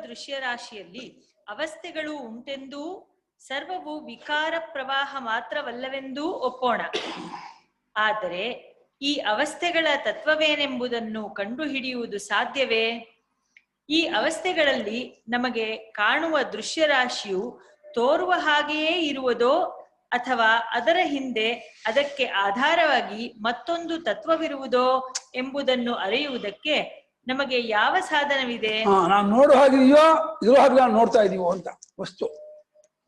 ದೃಶ್ಯ ರಾಶಿಯಲ್ಲಿ ಅವಸ್ಥೆಗಳು ಉಂಟೆಂದೂ ಸರ್ವವು ವಿಕಾರ ಪ್ರವಾಹ ಮಾತ್ರವಲ್ಲವೆಂದೂ ಒಪ್ಪೋಣ. ಆದರೆ ಈ ಅವಸ್ಥೆಗಳ ತತ್ವವೇನೆಂಬುದನ್ನು ಕಂಡುಹಿಡಿಯುವುದು ಸಾಧ್ಯವೇ? ಈ ಅವಸ್ಥೆಗಳಲ್ಲಿ ನಮಗೆ ಕಾಣುವ ದೃಶ್ಯರಾಶಿಯು ತೋರುವ ಹಾಗೆಯೇ ಇರುವುದೋ ಅಥವಾ ಅದರ ಹಿಂದೆ ಅದಕ್ಕೆ ಆಧಾರವಾಗಿ ಮತ್ತೊಂದು ತತ್ವವಿರುವುದೋ ಎಂಬುದನ್ನು ಅರಿಯುವುದಕ್ಕೆ ನಮಗೆ ಯಾವ ಸಾಧನವಿದೆ? ನಾವು ನೋಡೋ ಹಾಗಿದೆಯೋ ಇರೋ ಹಾಗೆ ನಾವು ನೋಡ್ತಾ ಇದೀವೋ ಅಂತ. ವಸ್ತು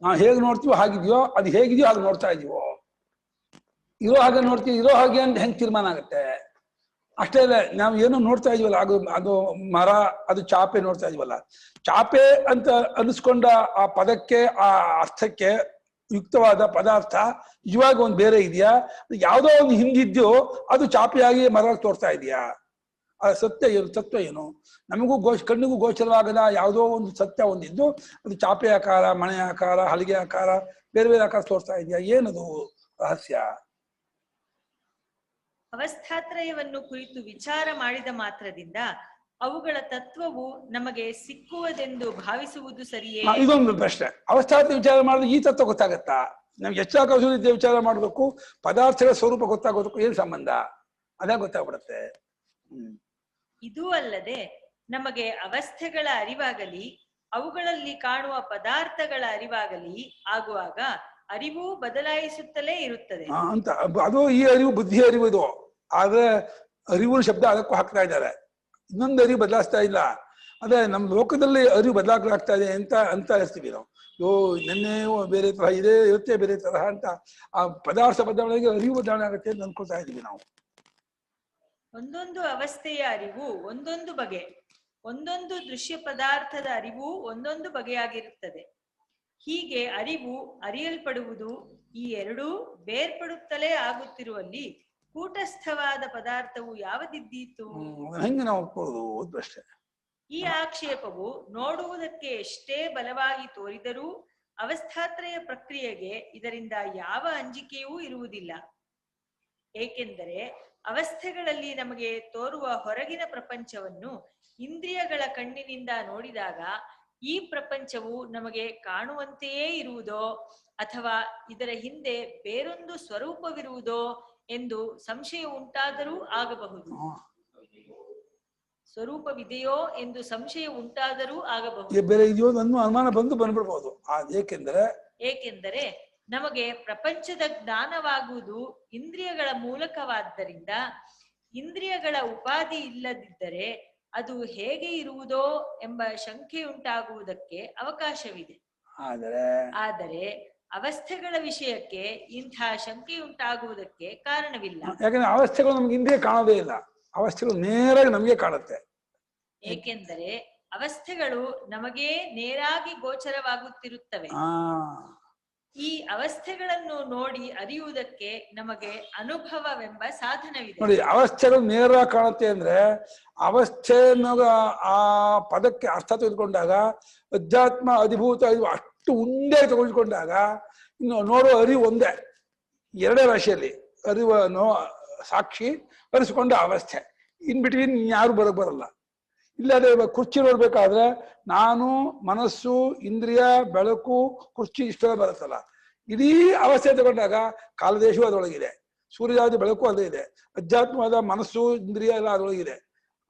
ನಾವು ಹೇಗೆ ನೋಡ್ತೀವೋ ಹಾಗಿದೆಯೋ, ಅದು ಹೇಗಿದೆಯೋ ಹಾಗೆ ನೋಡ್ತಾ ಇದೀವೋ. ಇರೋ ಹಾಗೆ ನೋಡ್ತೀವಿ, ಇರೋ ಹಾಗೆ ಅಂತ ಹೆಂಗೆ ತೀರ್ಮಾನ ಆಗುತ್ತೆ? ಅಷ್ಟೇ ಅಲ್ಲ, ನಾವು ಏನೋ ನೋಡ್ತಾ ಇದೀವಲ್ಲ, ಅದು ಮರ, ಅದು ಚಾಪೆ ನೋಡ್ತಾ ಇದೀವಲ್ಲ, ಚಾಪೆ ಅಂತ ಅನಿಸ್ಕೊಂಡ ಆ ಪದಕ್ಕೆ, ಆ ಅರ್ಥಕ್ಕೆ ಯುಕ್ತವಾದ ಪದಾರ್ಥ ನಿಜವಾಗಿ ಒಂದು ಬೇರೆ ಇದೆಯಾ? ಯಾವುದೋ ಒಂದು ಹಿಂದಿದ್ಯೋ ಅದು ಚಾಪೆಯಾಗಿ ಮರ ತೋರ್ತಾ ಇದೆಯಾ? ಆ ಸತ್ಯ ಏನು, ತತ್ವ ಏನು? ನಮಗೂ ಕಣ್ಣಿಗೂ ಗೋಚರವಾಗದ ಯಾವುದೋ ಒಂದು ಸತ್ಯ ಒಂದಿದ್ದು ಅದು ಚಾಪೆ ಆಕಾರ, ಮಣೆ ಆಕಾರ, ಹಲಿಗೆ ಆಕಾರ, ಬೇರೆ ಬೇರೆ ಆಕಾರ ತೋರ್ತಾ ಇದೆಯಾ? ಏನದು ರಹಸ್ಯ? ಅವಸ್ಥಾತ್ರಯವನ್ನು ಕುರಿತು ವಿಚಾರ ಮಾಡಿದ ಮಾತ್ರದಿಂದ ಅವುಗಳ ತತ್ವವು ನಮಗೆ ಸಿಕ್ಕುವುದೆಂದು ಭಾವಿಸುವುದು ಸರಿಯೇ? ಇದೊಂದು ಪ್ರಶ್ನೆ. ಅವಸ್ಥಾತ್ರಯ ವಿಚಾರ ಮಾಡಿದ್ರೆ ಈ ತತ್ವ ಗೊತ್ತಾಗತ್ತಾ? ನಮ್ಗೆ ಎಚ್ಚಾಕೌಶಲ್ಯ ವಿಚಾರ ಮಾಡಬೇಕು, ಪದಾರ್ಥಗಳ ಸ್ವರೂಪ ಗೊತ್ತಾಗೋದಕ್ಕೂ ಏನು ಸಂಬಂಧ? ಅದೇ ಗೊತ್ತಾಗ್ಬಿಡತ್ತೆ. ಇದೂ ಅಲ್ಲದೆ ನಮಗೆ ಅವಸ್ಥೆಗಳ ಅರಿವಾಗಲಿ ಅವುಗಳಲ್ಲಿ ಕಾಣುವ ಪದಾರ್ಥಗಳ ಅರಿವಾಗಲಿ ಆಗುವಾಗ ಅರಿವು ಬದಲಾಯಿಸುತ್ತಲೇ ಇರುತ್ತದೆ ಅಂತ. ಅದು ಈ ಅರಿವು ಬುದ್ಧಿ ಅರಿವು ಇದು. ಆದ್ರೆ ಅರಿವು ಶಬ್ದ ಅದಕ್ಕೂ ಹಾಕ್ತಾ ಇದ್ದಾರೆ. ಇನ್ನೊಂದು ಅರಿವು ಬದಲಾಯಿಸ್ತಾ ಇಲ್ಲ. ಅದೇ ನಮ್ಮ ಲೋಕದಲ್ಲಿ ಅರಿವು ಬದಲಾಗ್ತಾ ಇದೆ ಅಂತ ಹೇಳ್ತೀವಿ ನಾವು. ನೆನ್ನೆ ಬೇರೆ ತರಹ ಇದೆ, ಇವತ್ತೇ ಬೇರೆ ತರಹ ಅಂತ. ಆ ಪದಾರ್ಥ ಬದಲಾವಣೆಗೆ ಅರಿವು ಬದಲಾವಣೆ ಆಗುತ್ತೆ ಅಂತ ಅನ್ಕೊಳ್ತಾ ಇದೀವಿ ನಾವು. ಒಂದೊಂದು ಅವಸ್ಥೆಯ ಅರಿವು ಒಂದೊಂದು ಬಗೆ, ಒಂದೊಂದು ದೃಶ್ಯ ಪದಾರ್ಥದ ಅರಿವು ಒಂದೊಂದು ಬಗೆಯಾಗಿರುತ್ತದೆ. ಹೀಗೆ ಅರಿವು ಅರಿಯಲ್ಪಡುವುದು ಈ ಎರಡೂ ಬೇರ್ಪಡುತ್ತಲೇ ಆಗುತ್ತಿರುವಲ್ಲಿ ಕೂಟಸ್ಥವಾದ ಪದಾರ್ಥವು ಯಾವುದಿದ್ದೀತು? ಹೆಂಗೆ ನಾವು ಒಪ್ಕೊಳ್ಳೋದು ಅಷ್ಟೇ. ಈ ಆಕ್ಷೇಪವು ನೋಡುವುದಕ್ಕೆ ಎಷ್ಟೇ ಬಲವಾಗಿ ತೋರಿದರೂ ಅವಸ್ಥಾತ್ರಯ ಪ್ರಕ್ರಿಯೆಗೆ ಇದರಿಂದ ಯಾವ ಅಂಜಿಕೆಯೂ ಇರುವುದಿಲ್ಲ. ಏಕೆಂದರೆ ಅವಸ್ಥೆಗಳಲ್ಲಿ ನಮಗೆ ತೋರುವ ಹೊರಗಿನ ಪ್ರಪಂಚವನ್ನು ಇಂದ್ರಿಯಗಳ ಕಣ್ಣಿನಿಂದ ನೋಡಿದಾಗ ಈ ಪ್ರಪಂಚವು ನಮಗೆ ಕಾಣುವಂತೆಯೇ ಇರುವುದೋ ಅಥವಾ ಇದರ ಹಿಂದೆ ಬೇರೊಂದು ಸ್ವರೂಪವಿರುವುದೋ ಎಂದು ಸಂಶಯ ಉಂಟಾದರೂ ಆಗಬಹುದು. ಸ್ವರೂಪವಿದೆಯೋ ಎಂದು ಸಂಶಯ ಉಂಟಾದರೂ ಆಗಬಹುದು. ಬೇರೆ ಇದೆಯೋ ಅನ್ನೋ ಅನುಮಾನ ಬಂದ್ಬಿಡ್ಬಹುದು. ಏಕೆಂದರೆ ನಮಗೆ ಪ್ರಪಂಚದ ಜ್ಞಾನವಾಗುವುದು ಇಂದ್ರಿಯಗಳ ಮೂಲಕವಾದ್ದರಿಂದ ಇಂದ್ರಿಯಗಳ ಉಪಾಧಿ ಇಲ್ಲದಿದ್ದರೆ ಅದು ಹೇಗೆ ಇರುವುದೋ ಎಂಬ ಶಂಕೆಯುಂಟಾಗುವುದಕ್ಕೆ ಅವಕಾಶವಿದೆ. ಆದರೆ ಅವಸ್ಥೆಗಳ ವಿಷಯಕ್ಕೆ ಇಂಥ ಶಂಕೆಯುಂಟಾಗುವುದಕ್ಕೆ ಕಾರಣವಿಲ್ಲ. ಯಾಕಂದ್ರೆ ಅವಸ್ಥೆಗಳು ನಮ್ಗೆ ಇಂದ್ರಿಯ ಕಾಣೋದೇ ಇಲ್ಲ. ಅವಸ್ಥೆಗಳು ನೇರಾಗಿ ನಮಗೆ ಕಾಣುತ್ತೆ. ಏಕೆಂದರೆ ಅವಸ್ಥೆಗಳು ನಮಗೇ ನೇರಾಗಿ ಗೋಚರವಾಗುತ್ತಿರುತ್ತವೆ. ಈ ಅವಸ್ಥೆಗಳನ್ನು ನೋಡಿ ಅರಿಯುವುದಕ್ಕೆ ನಮಗೆ ಅನುಭವವೆಂಬ ಸಾಧನವಿದೆ. ನೋಡಿ, ಅವಸ್ಥೆಗಳು ನೇರ ಕಾಣುತ್ತೆ ಅಂದ್ರೆ ಅವಸ್ಥೆ ಆ ಪದಕ್ಕೆ ಅರ್ಥ ತೆಗೆದುಕೊಂಡಾಗ ಅಧ್ಯಾತ್ಮ ಅಧಿಭೂತ ಅಷ್ಟು ಉಂಡೆ ತೆಗೆದುಕೊಂಡಾಗ ಇನ್ನು ನೋಡೋ ಅರಿವು ಒಂದೇ. ಎರಡೇ ರಾಶಿಯಲ್ಲಿ ಅರಿವು ಸಾಕ್ಷಿ ಅರಿಸಿಕೊಂಡ ಅವಸ್ಥೆ. ಇನ್ ಬಿಟ್ವೀನ್ ಯಾರು ಬರಲ್ಲ. ಇಲ್ಲದೆ ಕುರ್ಚಿ ನೋಡ್ಬೇಕಾದ್ರೆ ನಾನು, ಮನಸ್ಸು, ಇಂದ್ರಿಯ, ಬೆಳಕು, ಕುರ್ಚಿ ಇಷ್ಟೆಲ್ಲ ಬರುತ್ತಲ್ಲ. ಇಡೀ ಅವಸ್ಥೆ ತಗೊಂಡಾಗ ಕಾಲದೇಶವು ಅದರೊಳಗಿದೆ, ಸೂರ್ಯಾದಿ ಬೆಳಕು ಅಲ್ಲೇ ಇದೆ, ಅಧ್ಯಾತ್ಮವಾದ ಮನಸ್ಸು, ಇಂದ್ರಿಯ ಎಲ್ಲ ಅದರೊಳಗಿದೆ.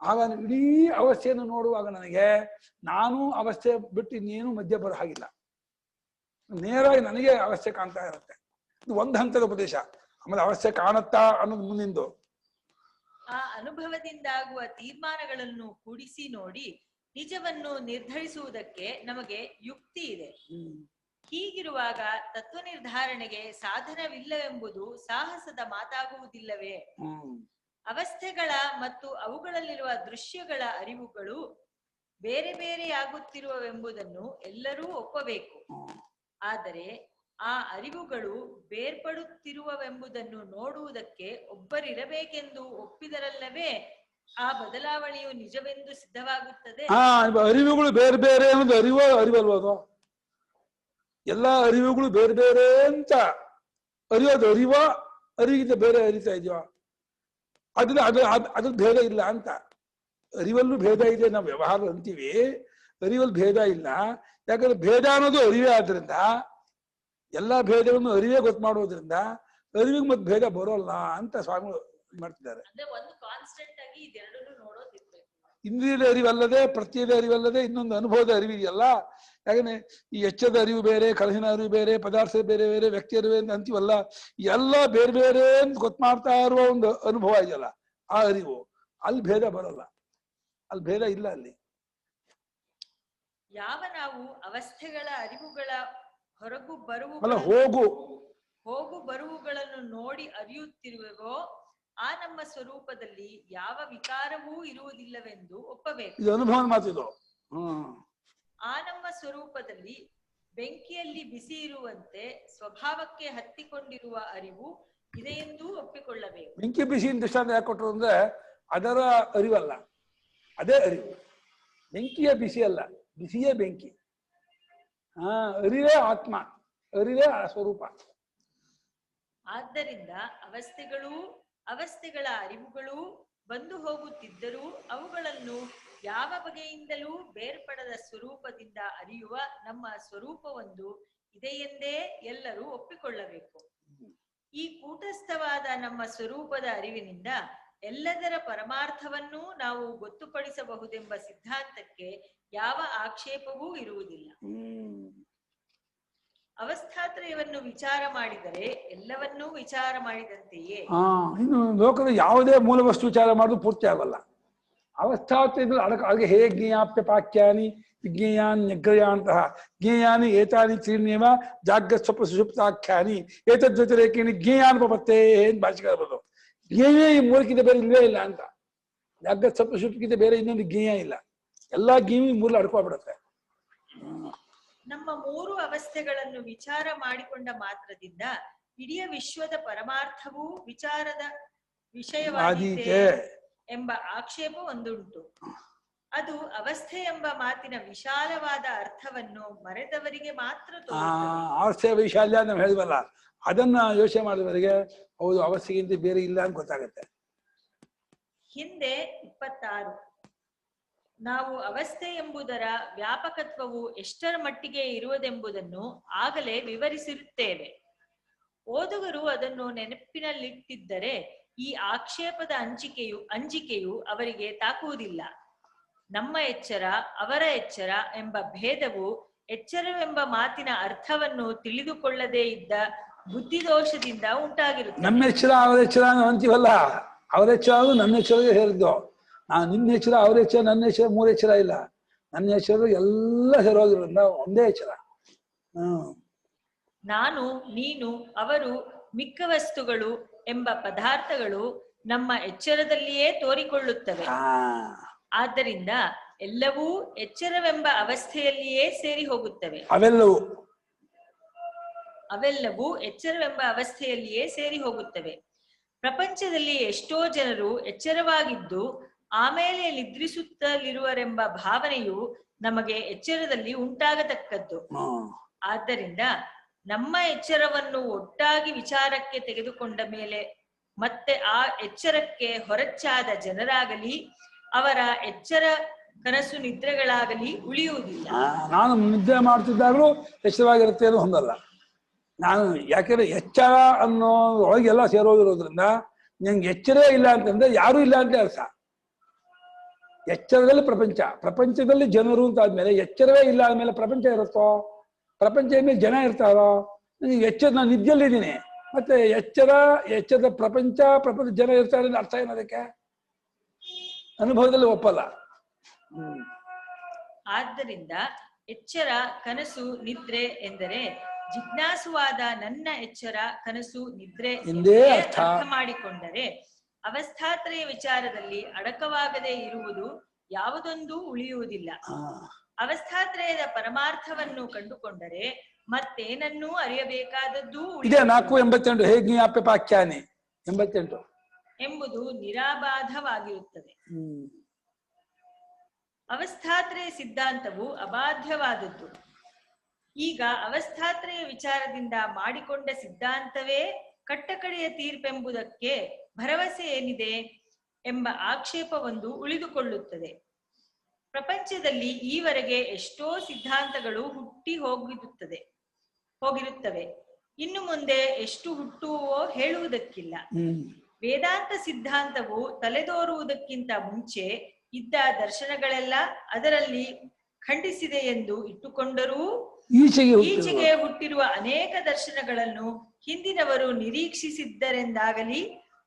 ಆಗ ಇಡೀ ಅವಸ್ಥೆಯನ್ನು ನೋಡುವಾಗ ನನಗೆ ನಾನು ಅವಸ್ಥೆ ಬಿಟ್ಟು ಇನ್ನೇನು ಮಧ್ಯ ಬರೋ ಹಾಗಿಲ್ಲ. ನೇರಾಗಿ ನನಗೆ ಅವಸ್ಥೆ ಕಾಣ್ತಾ ಇರುತ್ತೆ. ಇದು ಒಂದು ಹಂತದ ಉಪದೇಶ. ಆಮೇಲೆ ಅವಸ್ಥೆ ಕಾಣುತ್ತಾ ಅನ್ನೋದು ಮುಂದಿಂದು. ಆ ಅನುಭವದಿಂದಾಗುವ ತೀರ್ಮಾನಗಳನ್ನು ಕೂಡಿಸಿ ನೋಡಿ ನಿಜವನ್ನು ನಿರ್ಧರಿಸುವುದಕ್ಕೆ ನಮಗೆ ಯುಕ್ತಿ ಇದೆ. ಹೀಗಿರುವಾಗ ತತ್ವ ನಿರ್ಧಾರಣೆಗೆ ಸಾಧನವಿಲ್ಲವೆಂಬುದು ಸಾಹಸದ ಮಾತಾಗುವುದಿಲ್ಲವೇ? ಅವಸ್ಥೆಗಳ ಮತ್ತು ಅವುಗಳಲ್ಲಿರುವ ದೃಶ್ಯಗಳ ಅರಿವುಗಳು ಬೇರೆ ಬೇರೆಯಾಗುತ್ತಿರುವವೆಂಬುದನ್ನು ಎಲ್ಲರೂ ಒಪ್ಪಬೇಕು. ಆದರೆ ಆ ಅರಿವುಗಳು ಬೇರ್ಪಡುತ್ತಿರುವವೆಂಬುದನ್ನು ನೋಡುವುದಕ್ಕೆ ಒಬ್ಬರಿರಬೇಕೆಂದು ಒಪ್ಪಿದರಲ್ಲವೇ ಆ ಬದಲಾವಣೆಯು ನಿಜವೆಂದು ಸಿದ್ಧವಾಗುತ್ತದೆ. ಅರಿವುಗಳು ಬೇರೆ ಬೇರೆ ಅನ್ನೋದು ಅರಿವಲ್ವದು. ಎಲ್ಲ ಅರಿವುಗಳು ಬೇರೆ ಬೇರೆ ಅಂತ ಅರಿಯೋದು ಅರಿವಿಗಿಂತ ಬೇರೆ ಅರಿತಾ ಇದೆಯೋ? ಅದ್ರ ಭೇದ ಇಲ್ಲ ಅಂತ. ಅರಿವಲ್ಲೂ ಭೇದ ಇದೆ ನಾವು ವ್ಯವಹಾರ ಅಂತೀವಿ. ಅರಿವಲ್ಲಿ ಭೇದ ಇಲ್ಲ. ಯಾಕಂದ್ರೆ ಭೇದ ಅನ್ನೋದು ಅರಿವೇ ಆದ್ರಿಂದ, ಎಲ್ಲಾ ಭೇದವನ್ನು ಅರಿವೇ ಗೊತ್ತು ಮಾಡೋದ್ರಿಂದ ಅರಿವಿಗೆ ಮತ್ತೆ ಭೇದ ಬರೋಲ್ಲ ಅಂತ ಸ್ವಾಮಿಗಳು ಮಾಡ್ತಿದ್ದಾರೆ. ಒಂದು ಕಾನ್ಸ್ಟೆಂಟ್ ಆಗಿ ಇದೆರಡನ್ನೂ ನೋಡೋದಿರ್ಬೇಕು. ಇಂದ್ರಿಯದ ಅರಿವಲ್ಲದೆ, ಪ್ರತ್ಯೇಕ ಅರಿವಲ್ಲದೆ ಇನ್ನೊಂದು ಅನುಭವದ ಅರಿವಿದೆಯಲ್ಲ. ಯಾಕಂದ್ರೆ ಈ ಎಚ್ಚರದ ಅರಿವು ಬೇರೆ, ಕಲಹಿನ ಅರಿವು ಬೇರೆ, ಪದಾರ್ಥ ಬೇರೆ ಬೇರೆ, ವ್ಯಕ್ತಿ ಅರಿವು ಅಂತ ಅಂತೀವಲ್ಲ, ಎಲ್ಲ ಬೇರೆ ಬೇರೆ ಅಂತ ಗೊತ್ತು ಮಾಡ್ತಾ ಇರುವ ಒಂದು ಅನುಭವ ಇದೆಯಲ್ಲ, ಆ ಅರಿವು ಅಲ್ಲಿ ಭೇದ ಬರಲ್ಲ, ಅಲ್ಲಿ ಭೇದ ಇಲ್ಲ. ಅಲ್ಲಿ ಯಾವ ನಾವು ಅವಸ್ಥೆಗಳ ಅರಿವುಗಳ ಹೊರಗು ಬರುವು ಹೋಗು ಬರುವುಗಳನ್ನು ನೋಡಿ ಅರಿಯುತ್ತಿರುವೆವೋ ಆ ನಮ್ಮ ಸ್ವರೂಪದಲ್ಲಿ ಯಾವ ವಿಕಾರವೂ ಇರುವುದಿಲ್ಲವೆಂದು ಒಪ್ಪಬೇಕು. ಇದು ಅನುಭವ ಮಾತಿದು. ಆ ನಮ್ಮ ಸ್ವರೂಪದಲ್ಲಿ ಬೆಂಕಿಯಲ್ಲಿ ಬಿಸಿ ಇರುವಂತೆ ಸ್ವಭಾವಕ್ಕೆ ಹತ್ತಿಕೊಂಡಿರುವ ಅರಿವು ಇದೆಯೆಂದೂ ಒಪ್ಪಿಕೊಳ್ಳಬೇಕು. ಬೆಂಕಿ ಬಿಸಿ ದೃಷ್ಟಾಂತ ಯಾಕೆ ಕೊಟ್ಟರು ಅಂದ್ರೆ ಅದರ ಅರಿವಲ್ಲ, ಅದೇ ಅರಿವು. ಬೆಂಕಿಯ ಬಿಸಿ ಅಲ್ಲ, ಬಿಸಿಯೇ ಬೆಂಕಿ. ಅರಿವೇ ಆತ್ಮ, ಅರಿವೇ ಆ ಸ್ವರೂಪ. ಆದ್ದರಿಂದ ಅವಸ್ಥೆಗಳ ಅರಿವುಗಳು ಬಂದು ಹೋಗುತ್ತಿದ್ದರೂ ಅವುಗಳನ್ನು ಯಾವ ಬಗೆಯಿಂದಲೂ ಬೇರ್ಪಡದ ಸ್ವರೂಪದಿಂದ ಅರಿಯುವ ನಮ್ಮ ಸ್ವರೂಪವೊಂದು ಇದೆಯೆಂದೇ ಎಲ್ಲರೂ ಒಪ್ಪಿಕೊಳ್ಳಬೇಕು. ಈ ಕೂಟಸ್ಥವಾದ ನಮ್ಮ ಸ್ವರೂಪದ ಅರಿವಿನಿಂದ ಎಲ್ಲದರ ಪರಮಾರ್ಥವನ್ನೂ ನಾವು ಗೊತ್ತುಪಡಿಸಬಹುದೆಂಬ ಸಿದ್ಧಾಂತಕ್ಕೆ ಯಾವ ಆಕ್ಷೇಪವೂ ಇರುವುದಿಲ್ಲ. ಅವಸ್ಥಾತ್ರಯವನ್ನು ವಿಚಾರ ಮಾಡಿದರೆ ಎಲ್ಲವನ್ನೂ ವಿಚಾರ ಮಾಡಿದಂತೆಯೇ. ಇನ್ನು ಲೋಕದ ಯಾವುದೇ ಮೂಲ ವಸ್ತು ವಿಚಾರ ಮಾಡೋದು ಪೂರ್ತಿ ಆಗಲ್ಲ. ಅವಸ್ಥಾತ್ರಯದಲ್ಲಿ ಅದಕ್ಕೆ ಹೇಗೆ ಜ್ಞೇಯಾಪ್ಯ ಪಾಕ್ಯಾನಿ ವಿಜ್ಞೇಯಾನ್ಯಗ್ರಯಾಂತಹ ಜ್ಞೇಯಾನಿ ಏತಾನಿ ತ್ರೀಣ್ಯೇವ ಜಾಗ್ರತ್ ಸ್ವಪ್ನ ಸುಷುಪ್ತಾಖ್ಯಾನಿ ಏತದ್ವ್ಯತಿರೇಕೇಣಿ ಜ್ಞೇಯಾನುಪತ್ತೇ ಅಂತ ಭಾಷೆಗಾರ ಬರೋದು. ಜ್ಞೇಯ ಈ ಮೂಲಕ್ಕಿಂತ ಬೇರೆ ಇಲ್ಲವೇ ಇಲ್ಲ ಅಂತ. ಜಾಗ್ರತ್ ಸ್ವಪ್ನ ಸುಷುಪ್ತಿಗಿಂತ ಬೇರೆ ಇನ್ನೊಂದು ಜ್ಞೇಯ ಇಲ್ಲ. ಎಲ್ಲಾ ಜ್ಞೇಯ ಮೂಲ ಅಡ್ಕೊಬಿಡುತ್ತೆ. ನಮ್ಮ ಮೂರು ಅವಸ್ಥೆಗಳನ್ನು ವಿಚಾರ ಮಾಡಿಕೊಂಡ ಮಾತ್ರದಿಂದ ಇಡೀ ವಿಶ್ವದ ಪರಮಾರ್ಥವೂ ವಿಚಾರದ ವಿಷಯವಾಗಿದೆ ಎಂಬ ಆಕ್ಷೇಪ ಒಂದುಂಟು. ಅದು ಅವಸ್ಥೆ ಎಂಬ ಮಾತಿನ ವಿಶಾಲವಾದ ಅರ್ಥವನ್ನು ಮರೆತವರಿಗೆ ಮಾತ್ರ ಅವಸ್ಥೆ ವೈಶಾಲ್ಯ ನಾವು ಹೇಳಿದ್ವಲ್ಲ, ಅದನ್ನ ಯೋಚನೆ ಮಾಡಿದವರಿಗೆ ಹೌದು ಅವಸ್ಥೆಗಿಂತ ಬೇರೆ ಇಲ್ಲ ಅಂತ ಗೊತ್ತಾಗತ್ತೆ. ಹಿಂದೆ 26 ನಾವು ಅವಸ್ಥೆ ಎಂಬುದರ ವ್ಯಾಪಕತ್ವವು ಎಷ್ಟರ ಮಟ್ಟಿಗೆ ಇರುವುದೆಂಬುದನ್ನು ಆಗಲೇ ವಿವರಿಸಿರುತ್ತೇವೆ. ಓದುಗರು ಅದನ್ನು ನೆನಪಿನಲ್ಲಿಟ್ಟಿದ್ದರೆ ಈ ಆಕ್ಷೇಪದ ಅಂಜಿಕೆಯು ಅವರಿಗೆ ತಾಕುವುದಿಲ್ಲ. ನಮ್ಮ ಎಚ್ಚರ ಅವರ ಎಚ್ಚರ ಎಂಬ ಭೇದವು ಎಚ್ಚರವೆಂಬ ಮಾತಿನ ಅರ್ಥವನ್ನು ತಿಳಿದುಕೊಳ್ಳದೇ ಇದ್ದ ಬುದ್ಧಿದೋಷದಿಂದ ಉಂಟಾಗಿರುತ್ತೆ. ನಮ್ಮ ಎಚ್ಚರ ಅವರ ಎಚ್ಚರ ಅಂತೀವಲ್ಲ, ಅವರ ಎಚ್ಚರ ನನ್ನ ಎಚ್ಚರಗೆ ಹೇಳಿದ್ದು. ನಿನ್ನ ಎಚ್ಚರ ಅವ್ರ ಎಚ್ಚರ ನನ್ನ ಎಚ್ಚರ ಮೂರು ಎಚ್ಚರ ಇಲ್ಲ. ನನ್ನ ಎಚ್ಚರ ಎಲ್ಲ ಸೇರೋದ್ರಿಂದ ಒಂದೇ ಎಚ್ಚರ. ನಾನು, ನೀನು, ಅವರು, ಮಿಕ್ಕ ವಸ್ತುಗಳು ಎಂಬ ಪದಾರ್ಥಗಳು ನಮ್ಮ ಎಚ್ಚರದಲ್ಲಿಯೇ ತೋರಿಕೊಳ್ಳುತ್ತವೆ. ಆದ್ದರಿಂದ ಎಲ್ಲವೂ ಎಚ್ಚರವೆಂಬ ಅವಸ್ಥೆಯಲ್ಲಿಯೇ ಸೇರಿ ಹೋಗುತ್ತವೆ. ಅವೆಲ್ಲವೂ ಎಚ್ಚರವೆಂಬ ಅವಸ್ಥೆಯಲ್ಲಿಯೇ ಸೇರಿ ಹೋಗುತ್ತವೆ. ಪ್ರಪಂಚದಲ್ಲಿ ಎಷ್ಟೋ ಜನರು ಎಚ್ಚರವಾಗಿದ್ದು ಆಮೇಲೆ ನಿದ್ರಿಸುತ್ತಲಿರುವರೆಂಬ ಭಾವನೆಯು ನಮಗೆ ಎಚ್ಚರದಲ್ಲಿ ಉಂಟಾಗತಕ್ಕದ್ದು. ಆದ್ದರಿಂದ ನಮ್ಮ ಎಚ್ಚರವನ್ನು ಒಟ್ಟಾಗಿ ವಿಚಾರಕ್ಕೆ ತೆಗೆದುಕೊಂಡ ಮೇಲೆ ಮತ್ತೆ ಆ ಎಚ್ಚರಕ್ಕೆ ಹೊರಚಾದ ಜನರಾಗಲಿ ಅವರ ಎಚ್ಚರ ಕನಸು ನಿದ್ರೆಗಳಾಗಲಿ ಉಳಿಯುವುದಿಲ್ಲ. ನಾನು ನಿದ್ರೆ ಮಾಡ್ತಿದ್ದಾಗಲೂ ಎಚ್ಚರವಾಗಿರುತ್ತೆ ಅನ್ನೋ ಹೊಂದಲ್ಲ ನಾನು. ಯಾಕೆಂದ್ರೆ ಎಚ್ಚರ ಅನ್ನೋ ಒಳಗೆಲ್ಲ ಸೇರೋದಿರೋದ್ರಿಂದ ನಂಗೆ ಎಚ್ಚರೇ ಇಲ್ಲ ಅಂತಂದ್ರೆ ಯಾರೂ ಇಲ್ಲ ಅಂತ ಅರ್ಥ. ಎಚ್ಚರದಲ್ಲಿ ಪ್ರಪಂಚದಲ್ಲಿ ಜನರು ಅಂತ ಆದ್ಮೇಲೆ ಎಚ್ಚರವೇ ಇಲ್ಲ ಆದ್ಮೇಲೆ ಪ್ರಪಂಚ ಇರುತ್ತೋ? ಪ್ರಪಂಚ ಮೇಲೆ ಜನ ಇರ್ತಾರೋ? ಎಚ್ಚರ, ನಾನು ನಿದ್ದೆಯಲ್ಲಿದ್ದೀನಿ, ಮತ್ತೆ ಎಚ್ಚರದ ಪ್ರಪಂಚ ಜನ ಇರ್ತಾರೆ ಅಂದ್ರೆ ಅರ್ಥ ಏನದಕ್ಕೆ? ಅನುಭವದಲ್ಲಿ ಒಪ್ಪಲ್ಲ. ಆದ್ದರಿಂದ ಎಚ್ಚರ, ಕನಸು, ನಿದ್ರೆ ಎಂದರೆ ಜಿಜ್ಞಾಸುವಾದ ನನ್ನ ಎಚ್ಚರ, ಕನಸು, ನಿದ್ರೆ ಅರ್ಥ ಮಾಡಿಕೊಂಡರೆ ಅವಸ್ಥಾತ್ರಯ ವಿಚಾರದಲ್ಲಿ ಅಡಕವಾಗದೆ ಇರುವುದು ಯಾವುದೊಂದು ಉಳಿಯುವುದಿಲ್ಲ. ಅವಸ್ಥಾತ್ರಯದ ಪರಮಾರ್ಥವನ್ನು ಕಂಡುಕೊಂಡರೆ ಮತ್ತೇನನ್ನೂ ಅರಿಯಬೇಕಾದದ್ದು ಇದೆ. 4:88 ಹೇಗೆ ಅಪ್ಯಪಾಖ್ಯಾನಿ 88 ಎಂಬುದು ನಿರಾಬಾಧವಾಗಿರುತ್ತದೆ. ಅವಸ್ಥಾತ್ರಯ ಸಿದ್ಧಾಂತವು ಅಬಾಧ್ಯವಾದದ್ದು. ಈಗ ಅವಸ್ಥಾತ್ರಯ ವಿಚಾರದಿಂದ ಮಾಡಿಕೊಂಡ ಸಿದ್ಧಾಂತವೇ ಕಟ್ಟಕಡೆಯ ಪ್ರಪಂಚದಲ್ಲಿ ಈವರೆಗೆ ಎಷ್ಟೋ ಸಿದ್ಧಾಂತಗಳು ಹುಟ್ಟಿ ಹೋಗಿರುತ್ತವೆ. ಇನ್ನು ಮುಂದೆ ಎಷ್ಟು ಹುಟ್ಟುವೋ ಹೇಳುವುದಕ್ಕಿಲ್ಲ. ವೇದಾಂತ ಸಿದ್ಧಾಂತವು ತಲೆದೋರುವುದಕ್ಕಿಂತ ಮುಂಚೆ ಇದ್ದ ದರ್ಶನಗಳೆಲ್ಲ ಅದರಲ್ಲಿ ಖಂಡಿಸಿದೆ ಎಂದು ಇಟ್ಟುಕೊಂಡರೂ ಈಚೆಗೆ ಹುಟ್ಟಿರುವ ಅನೇಕ ದರ್ಶನಗಳನ್ನು ಹಿಂದಿನವರು ನಿರೀಕ್ಷಿಸಿದ್ದರೆಂದಾಗಲಿ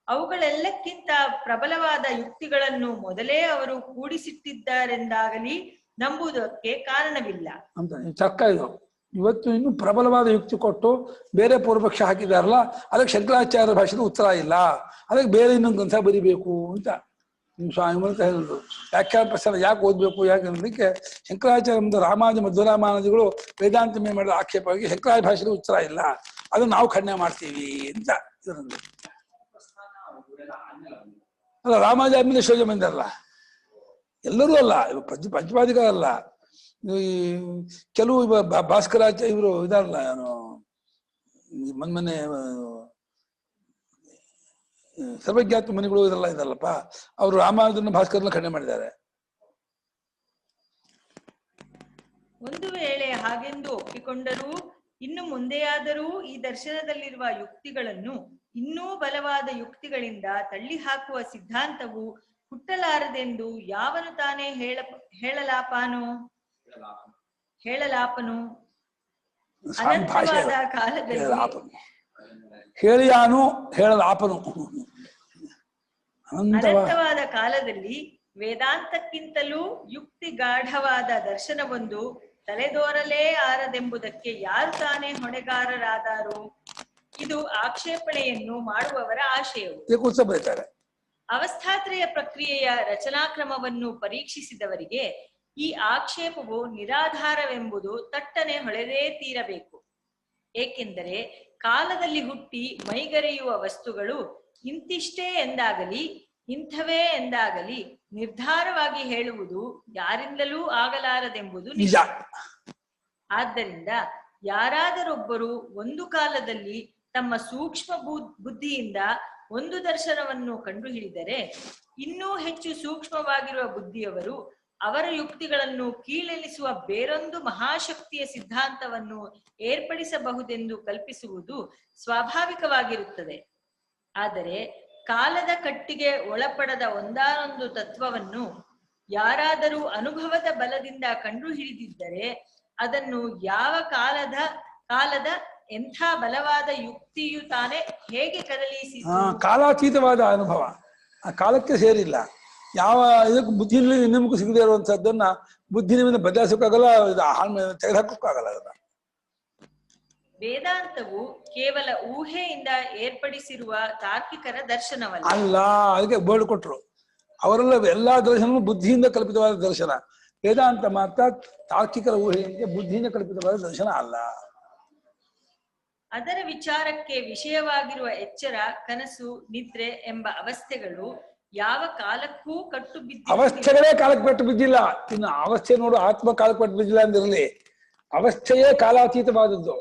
ಅವುಗಳೆಲ್ಲಕ್ಕಿಂತ ಪ್ರಬಲವಾದ ಯುಕ್ತಿಗಳನ್ನು ಮೊದಲೇ ಅವರು ಕೂಡಿಸಿಟ್ಟಿದ್ದಾರೆಂದಾಗಲಿ ನಂಬುವುದಕ್ಕೆ ಕಾರಣವಿಲ್ಲ ಅಂತ ಚರ್ಕ ಇದು. ಇವತ್ತು ಇನ್ನು ಪ್ರಬಲವಾದ ಯುಕ್ತಿ ಕೊಟ್ಟು ಬೇರೆ ಪೂರ್ವಪಕ್ಷ ಹಾಕಿದಾರಲ್ಲ, ಅದಕ್ಕೆ ಶಂಕರಾಚಾರ್ಯ ಭಾಷೆದ ಉತ್ತರ ಇಲ್ಲ, ಅದಕ್ಕೆ ಬೇರೆ ಇನ್ನೊಂದು ಗ್ರಂಥ ಬರಿಬೇಕು ಅಂತ ಸ್ವಾಮಿ ಮೂಲಕ ಹೇಳಿದ್ರು. ವ್ಯಾಖ್ಯಾನ ಪ್ರಸಾರ ಯಾಕೆ ಓದ್ಬೇಕು, ಯಾಕೆ ಅನ್ನೋದಕ್ಕೆ ಶಂಕರಾಚಾರ್ಯ ರಾಮಾನುಜ ಮಧ್ವರಾಮಾನುಜಿಗಳು ವೇದಾಂತ ಮೇಲೆ ಮಾಡಿದ ಆಕ್ಷೇಪವಾಗಿ ಶಂಕರಾಚಾರ್ಯ ಭಾಷೆದ ಉತ್ತರ ಇಲ್ಲ, ಅದನ್ನು ನಾವು ಖಂಡನೆ ಮಾಡ್ತೀವಿ ಅಂತ ಇದರಲ್ಲಿ. ಅಲ್ಲ, ರಾಮಾನುಜ ಆದ್ಮೇಲೆ ಶೋಜ ಬಂದಾರಲ್ಲ, ಎಲ್ಲರೂ ಅಲ್ಲ, ಪಂಚಪಾದಿಗಳಲ್ಲ, ಈ ಕೆಲವು ಭಾಸ್ಕರಾಚಾರ್ಯ ಇವರು ಇದಾರಲ್ಲ, ಏನು ಮೊನ್ನೆ ಸರ್ವಜ್ಞಾತ ಮುನಿಗಳು ಇದೆಲ್ಲ ಇದಲ್ಲಪ್ಪ, ಅವರು ರಾಮಾನುಜನ ಭಾಸ್ಕರನ ಖಂಡನೆ ಮಾಡಿದ್ದಾರೆ. ಒಂದು ವೇಳೆ ಹಾಗೆಂದು ಒಪ್ಪಿಕೊಂಡರೂ ಇನ್ನು ಮುಂದೆಯಾದರೂ ಈ ದರ್ಶನದಲ್ಲಿರುವ ಯುಕ್ತಿಗಳನ್ನು ಇನ್ನೂ ಬಲವಾದ ಯುಕ್ತಿಗಳಿಂದ ತಳ್ಳಿ ಹಾಕುವ ಸಿದ್ಧಾಂತವು ಹುಟ್ಟಲಾರದೆಂದು ಯಾವನು ತಾನೇ ಹೇಳಲಾಪನು? ಅನಂತವಾದ ಕಾಲದಲ್ಲಿ ಹೇಳಿಯಾನು ಹೇಳಲಾಪನು. ಅನಂತವಾದ ಕಾಲದಲ್ಲಿ ವೇದಾಂತಕ್ಕಿಂತಲೂ ಯುಕ್ತಿ ಗಾಢವಾದ ದರ್ಶನವೊಂದು ತಲೆದೋರಲೇ ಆರದೆಂಬುದಕ್ಕೆ ಯಾರು ತಾನೇ ಹೊಣೆಗಾರರಾದಾರು? ಇದು ಆಕ್ಷೇಪಣೆಯನ್ನು ಮಾಡುವವರ ಆಶಯವು. ಅವಸ್ಥಾತ್ರಯ ಪ್ರಕ್ರಿಯೆಯ ರಚನಾಕ್ರಮವನ್ನು ಪರೀಕ್ಷಿಸಿದವರಿಗೆ ಈ ಆಕ್ಷೇಪವು ನಿರಾಧಾರವೆಂಬುದು ತಟ್ಟನೆ ಹೊಳೆದೇ ತೀರಬೇಕು. ಏಕೆಂದರೆ ಕಾಲದಲ್ಲಿ ಹುಟ್ಟಿ ಮೈಗರೆಯುವ ವಸ್ತುಗಳು ಇಂತಿಷ್ಟೇ ಎಂದಾಗಲಿ ಇಂಥವೇ ಎಂದಾಗಲಿ ನಿರ್ಧಾರವಾಗಿ ಹೇಳುವುದು ಯಾರಿಂದಲೂ ಆಗಲಾರದೆಂಬುದು ನಿಜ. ಆದ್ದರಿಂದ ಯಾರಾದರೊಬ್ಬರು ಒಂದು ಕಾಲದಲ್ಲಿ ತಮ್ಮ ಸೂಕ್ಷ್ಮ ಬುದ್ಧಿಯಿಂದ ಒಂದು ದರ್ಶನವನ್ನು ಕಂಡುಹಿಡಿದರೆ ಇನ್ನೂ ಹೆಚ್ಚು ಸೂಕ್ಷ್ಮವಾಗಿರುವ ಬುದ್ಧಿಯವರು ಅವರ ಯುಕ್ತಿಗಳನ್ನು ಕೀಳೆನಿಸುವ ಬೇರೊಂದು ಮಹಾಶಕ್ತಿಯ ಸಿದ್ಧಾಂತವನ್ನು ಏರ್ಪಡಿಸಬಹುದೆಂದು ಕಲ್ಪಿಸುವುದು ಸ್ವಾಭಾವಿಕವಾಗಿರುತ್ತದೆ. ಆದರೆ ಕಾಲದ ಕಟ್ಟಿಗೆ ಒಳಪಡದ ಒಂದಾನೊಂದು ತತ್ವವನ್ನು ಯಾರಾದರೂ ಅನುಭವದ ಬಲದಿಂದ ಕಂಡುಹಿಡಿದಿದ್ದರೆ ಅದನ್ನು ಯಾವ ಕಾಲದ ಎಂಥ ಬಲವಾದ ಯುಕ್ತಿಯು ತಾನೇ ಹೇಗೆ ಕದಲಿಸಿ ಕಾಲಾತೀತವಾದ ಅನುಭವ, ಆ ಕಾಲಕ್ಕೆ ಸೇರಿಲ್ಲ. ಯಾವ ಇದಕ್ಕೂ ಬುದ್ಧಿನಲ್ಲಿ ಇನ್ನೊಮ್ಮೆ ಸಿಗದೇ ಇರುವಂತಹದ್ದನ್ನ ಬುದ್ಧಿನಿಂದ ಬದಲಾಯಿಸೋಕ್ಕಾಗಲ್ಲ, ತೆಗೆದುಹಾಕೋಕ್ಕಾಗಲ್ಲ. ಅದನ್ನ ವೇದಾಂತವು ಕೇವಲ ಊಹೆಯಿಂದ ಏರ್ಪಡಿಸಿರುವ ತಾರ್ಕಿಕರ ದರ್ಶನವಲ್ಲ. ಅಲ್ಲ, ಅದಕ್ಕೆ ಬೋರ್ಡ್ ಕೊಟ್ರು. ಅವರೆಲ್ಲ ಎಲ್ಲಾ ದರ್ಶನವೂ ಬುದ್ಧಿಯಿಂದ ಕಲ್ಪಿತವಾದ ದರ್ಶನ. ವೇದಾಂತ ಮಾತ್ರ ತಾರ್ಕಿಕರ ಊಹೆಯಿಂದ ಬುದ್ಧಿಯಿಂದ ಕಲ್ಪಿತವಾದ ದರ್ಶನ ಅಲ್ಲ. ಅದರ ವಿಚಾರಕ್ಕೆ ವಿಷಯವಾಗಿರುವ ಎಚ್ಚರ, ಕನಸು, ನಿದ್ರೆ ಎಂಬ ಅವಸ್ಥೆಗಳು ಯಾವ ಕಾಲಕ್ಕೂ ಕಟ್ಟು ಬಿದ್ದ ಅವಸ್ಥೆಗಳೇ ಕಾಲಕ್ಕೆ ಪಟ್ಟು ಬಿದ್ದಿಲ್ಲ. ಇನ್ನು ಅವಸ್ಥೆ ನೋಡು, ಆತ್ಮ ಕಾಲಕ್ಕೆ ಪಟ್ಟು ಬಿದ್ದಿಲ್ಲ ಅಂದಿರಲಿ. ಅವಸ್ಥೆಯೇ ಕಾಲಾತೀತವಾದದ್ದು.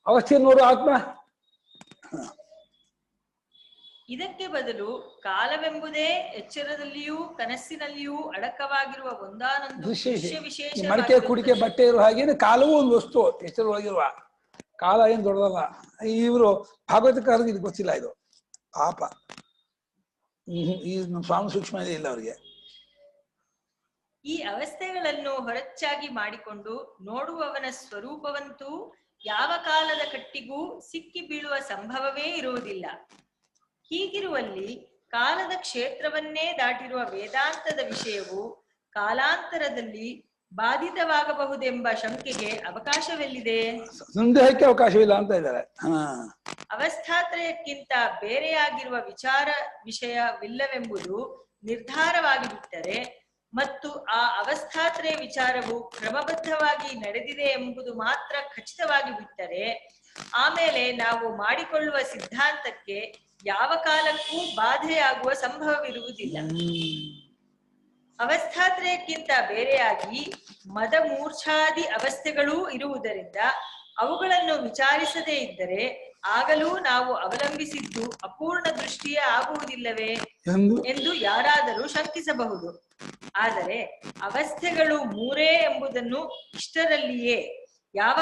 ಅವಸ್ಥೆ ನೋಡು ಆತ್ಮ. ಇದಕ್ಕೆ ಬದಲು ಕಾಲವೆಂಬುದೇ ಎಚ್ಚರದಲ್ಲಿಯೂ ಕನಸಿನಲ್ಲಿಯೂ ಅಡಕವಾಗಿರುವ ಒಂದಾನೊಂದು ದೃಶ್ಯ ವಿಶೇಷ. ಮಡಿಕೆ ಕುಡಿಕೆ ಬಟ್ಟೆ ಇರುವ ಹಾಗೇನೆ ಕಾಲವೂ ಒಂದು ವಸ್ತು, ಎಚ್ಚರವಾಗಿರುವ. ಕಾಲ ಏನ್ ದೊಡ್ಡದಲ್ಲ. ಇವರು ಭಾಗವತಕಾರರಿಗೆ ಇದು ಗೊತ್ತಿಲ್ಲ, ಇದು ಪಾಪ. ಈ ಸ್ವಾಮಿ ಸೂಕ್ಷ್ಮ ಇಲ್ಲ ಅವರಿಗೆ. ಈ ಅವಸ್ಥೆಗಳನ್ನು ಹೊರಚಾಗಿ ಮಾಡಿಕೊಂಡು ನೋಡುವವನ ಸ್ವರೂಪವಂತೂ ಯಾವ ಕಾಲದ ಕಟ್ಟಿಗೂ ಸಿಕ್ಕಿ ಬೀಳುವ ಸಂಭವವೇ ಇರುವುದಿಲ್ಲ. ಹೀಗಿರುವಲ್ಲಿ ಕಾಲದ ಕ್ಷೇತ್ರವನ್ನೇ ದಾಟಿರುವ ವೇದಾಂತದ ವಿಷಯವು ಕಾಲಾಂತರದಲ್ಲಿ ಬಾಧಿತವಾಗಬಹುದೆಂಬ ಶಂಕೆಗೆ ಅವಕಾಶವೆಲ್ಲಿದೆ? ಸಂದೇಹಕ್ಕೆ ಅವಕಾಶವಿಲ್ಲ ಅಂತ ಇದ್ದಾರೆ. ಅವಸ್ಥಾತ್ರಯಕ್ಕಿಂತ ಬೇರೆಯಾಗಿರುವ ವಿಷಯವಿಲ್ಲವೆಂಬುದು ನಿರ್ಧಾರವಾಗಿ ಬಿಟ್ಟರೆ ಮತ್ತು ಆ ಅವಸ್ಥಾತ್ರಯ ವಿಚಾರವು ಕ್ರಮಬದ್ಧವಾಗಿ ನಡೆದಿದೆ ಎಂಬುದು ಮಾತ್ರ ಖಚಿತವಾಗಿ ಬಿಟ್ಟರೆ ಆಮೇಲೆ ನಾವು ಮಾಡಿಕೊಳ್ಳುವ ಸಿದ್ಧಾಂತಕ್ಕೆ ಯಾವ ಕಾಲಕ್ಕೂ ಬಾಧೆಯಾಗುವ ಸಂಭವವಿರುವುದಿಲ್ಲ. ಅವಸ್ಥಾತ್ರಯಕ್ಕಿಂತ ಬೇರೆಯಾಗಿ ಮದ ಮೂರ್ಛಾದಿ ಅವಸ್ಥೆಗಳೂ ಇರುವುದರಿಂದ ಅವುಗಳನ್ನು ವಿಚಾರಿಸದೇ ಇದ್ದರೆ ಆಗಲೂ ನಾವು ಅವಲಂಬಿಸಿದ್ದು ಅಪೂರ್ಣ ದೃಷ್ಟಿಯೇ ಆಗುವುದಿಲ್ಲವೇ ಎಂದು ಎಂದು ಯಾರಾದರೂ ಶಂಕಿಸಬಹುದು. ಆದರೆ ಅವಸ್ಥೆಗಳು ಮೂರೇ ಎಂಬುದನ್ನು ಇಷ್ಟರಲ್ಲಿಯೇ ಯಾವ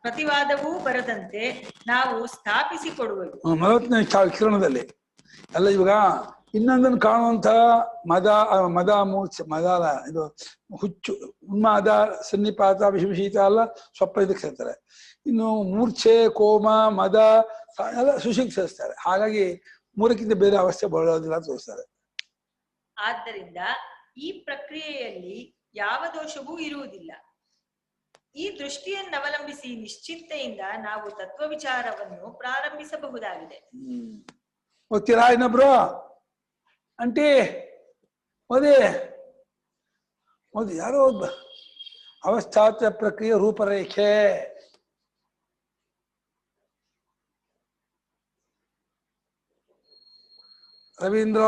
ಪ್ರತಿವಾದವೂ ಬರದಂತೆ ನಾವು ಸ್ಥಾಪಿಸಿಕೊಡುವೆವು. 40ನೇ ಕಿರಣದಲ್ಲಿ ಅಲ್ಲ, ಇವಾಗ ಇನ್ನೊಂದನ್ನು ಕಾಣುವಂತ ಮದ ಮೂರ್ಛೆ ಇದು ಹುಚ್ಚು, ಉನ್ಮಾದ, ಸನ್ನಿಪಾತ, ವಿಷಿತ ಎಲ್ಲ ಸ್ವಪ್ನ ಇದಕ್ಕೆ ಸೇರ್ತಾರೆ. ಇನ್ನು ಮೂರ್ಛೆ, ಕೋಮ, ಮದ ಎಲ್ಲ ಸುಶಿಗೆ ಸೇರಿಸ್ತಾರೆ. ಹಾಗಾಗಿ ಮೂರಕ್ಕಿಂತ ಬೇರೆ ಅವಸ್ಥೆ ಬರೋದಿಲ್ಲ ಅಂತ ತೋರಿಸ್ತಾರೆ. ಆದ್ದರಿಂದ ಈ ಪ್ರಕ್ರಿಯೆಯಲ್ಲಿ ಯಾವ ದೋಷವೂ ಇರುವುದಿಲ್ಲ. ಈ ದೃಷ್ಟಿಯನ್ನವಲಂಬಿಸಿ ನಿಶ್ಚಿಂತೆಯಿಂದ ನಾವು ತತ್ವ ವಿಚಾರವನ್ನು ಪ್ರಾರಂಭಿಸಬಹುದಾಗಿದೆ. ಓದ್ತೀರಾ ಇನ್ನೊಬ್ರು? ಅಂಟಿ ಓದಿ ಯಾರೋ ಅವಸ್ಥಾತ ಪ್ರಕ್ರಿಯೆ ರೂಪರೇಖೆ. ರವೀಂದ್ರ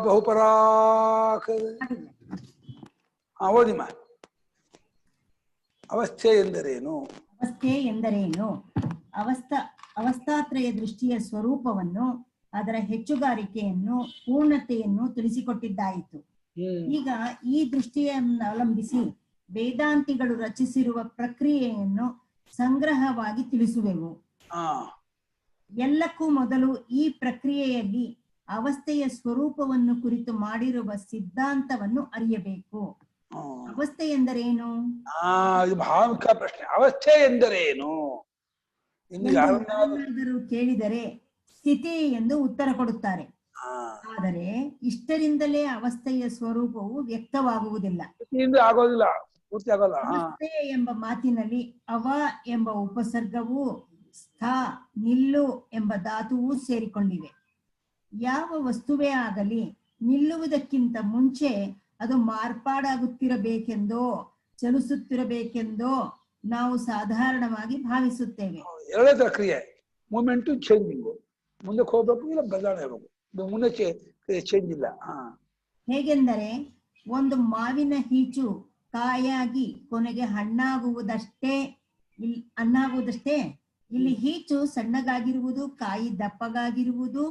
ಬಹುಪರಾಕ್. ಓದಿಮ್ಮ. ಅವಸ್ಥೆ ಎಂದರೇನು? ಅವಸ್ಥೆ ಎಂದರೇನು? ಅವಸ್ಥಾತ್ರಯ ದೃಷ್ಟಿಯ ಸ್ವರೂಪವನ್ನು, ಅದರ ಹೆಚ್ಚುಗಾರಿಕೆಯನ್ನು, ಪೂರ್ಣತೆಯನ್ನು ತಿಳಿಸಿಕೊಟ್ಟಿದ್ದಾಯಿತು. ಈಗ ಈ ದೃಷ್ಟಿಯನ್ನು ಅವಲಂಬಿಸಿ ವೇದಾಂತಿಗಳು ರಚಿಸಿರುವ ಪ್ರಕ್ರಿಯೆಯನ್ನು ಸಂಗ್ರಹವಾಗಿ ತಿಳಿಸುವೆವು. ಎಲ್ಲಕ್ಕೂ ಮೊದಲು ಈ ಪ್ರಕ್ರಿಯೆಯಲ್ಲಿ ಅವಸ್ಥೆಯ ಸ್ವರೂಪವನ್ನು ಕುರಿತು ಮಾಡಿರುವ ಸಿದ್ಧಾಂತವನ್ನು ಅರಿಯಬೇಕು. ಅವಸ್ಥೆ ಎಂದರೇನು? ಇದು ಬಹಳ ಮುಖ್ಯ ಪ್ರಶ್ನೆ. ಅವಸ್ಥೆ ಎಂದರೇನು ಯಾರಾದರೂ ಕೇಳಿದರೆ ಸ್ಥಿತಿ ಎಂದು ಉತ್ತರ ಕೊಡುತ್ತಾರೆ. ಆದರೆ ಇಷ್ಟರಿಂದಲೇ ಅವಸ್ಥೆಯ ಸ್ವರೂಪವು ವ್ಯಕ್ತವಾಗುವುದಿಲ್ಲ. ಆಗೋದಿಲ್ಲ, ಅವಸ್ಥೆ ಎಂಬ ಮಾತಿನಲ್ಲಿ ಅವ ಎಂಬ ಉಪಸರ್ಗವೂ ಸ್ಥ, ನಿಲ್ಲು ಎಂಬ ಧಾತುವು ಸೇರಿಕೊಂಡಿವೆ. ಯಾವ ವಸ್ತುವೇ ಆಗಲಿ ನಿಲ್ಲುವುದಕ್ಕಿಂತ ಮುಂಚೆ ಅದು ಮಾರ್ಪಾಡಾಗುತ್ತಿರಬೇಕೆಂದೋ ಚಲಿಸುತ್ತಿರಬೇಕೆಂದೋ ನಾವು ಸಾಧಾರಣವಾಗಿ ಭಾವಿಸುತ್ತೇವೆ. ಎರಡೇ ಪ್ರಕ್ರಿಯೆ, ಮೂಮೆಂಟು ಚೇಂಜಿಂಗು. ಮುಂದಕ್ಕೆ ಹೋಗ್ಬೇಕು, ಇಲ್ಲ ಬದಲಾವಣೆ ಆಗಬೇಕು. ಮುಂದೆ ಚೇಂಜ್ ಇಲ್ಲ. ಹೇಗೆಂದರೆ ಒಂದು ಮಾವಿನ ಹೀಚು ಕಾಯಾಗಿ ಕೊನೆಗೆ ಹಣ್ಣಾಗುವುದಷ್ಟೇ ಇಲ್ಲಿ ಹೀಚು ಸಣ್ಣಗಾಗಿರುವುದು, ಕಾಯಿ ದಪ್ಪಗಾಗಿರುವುದು,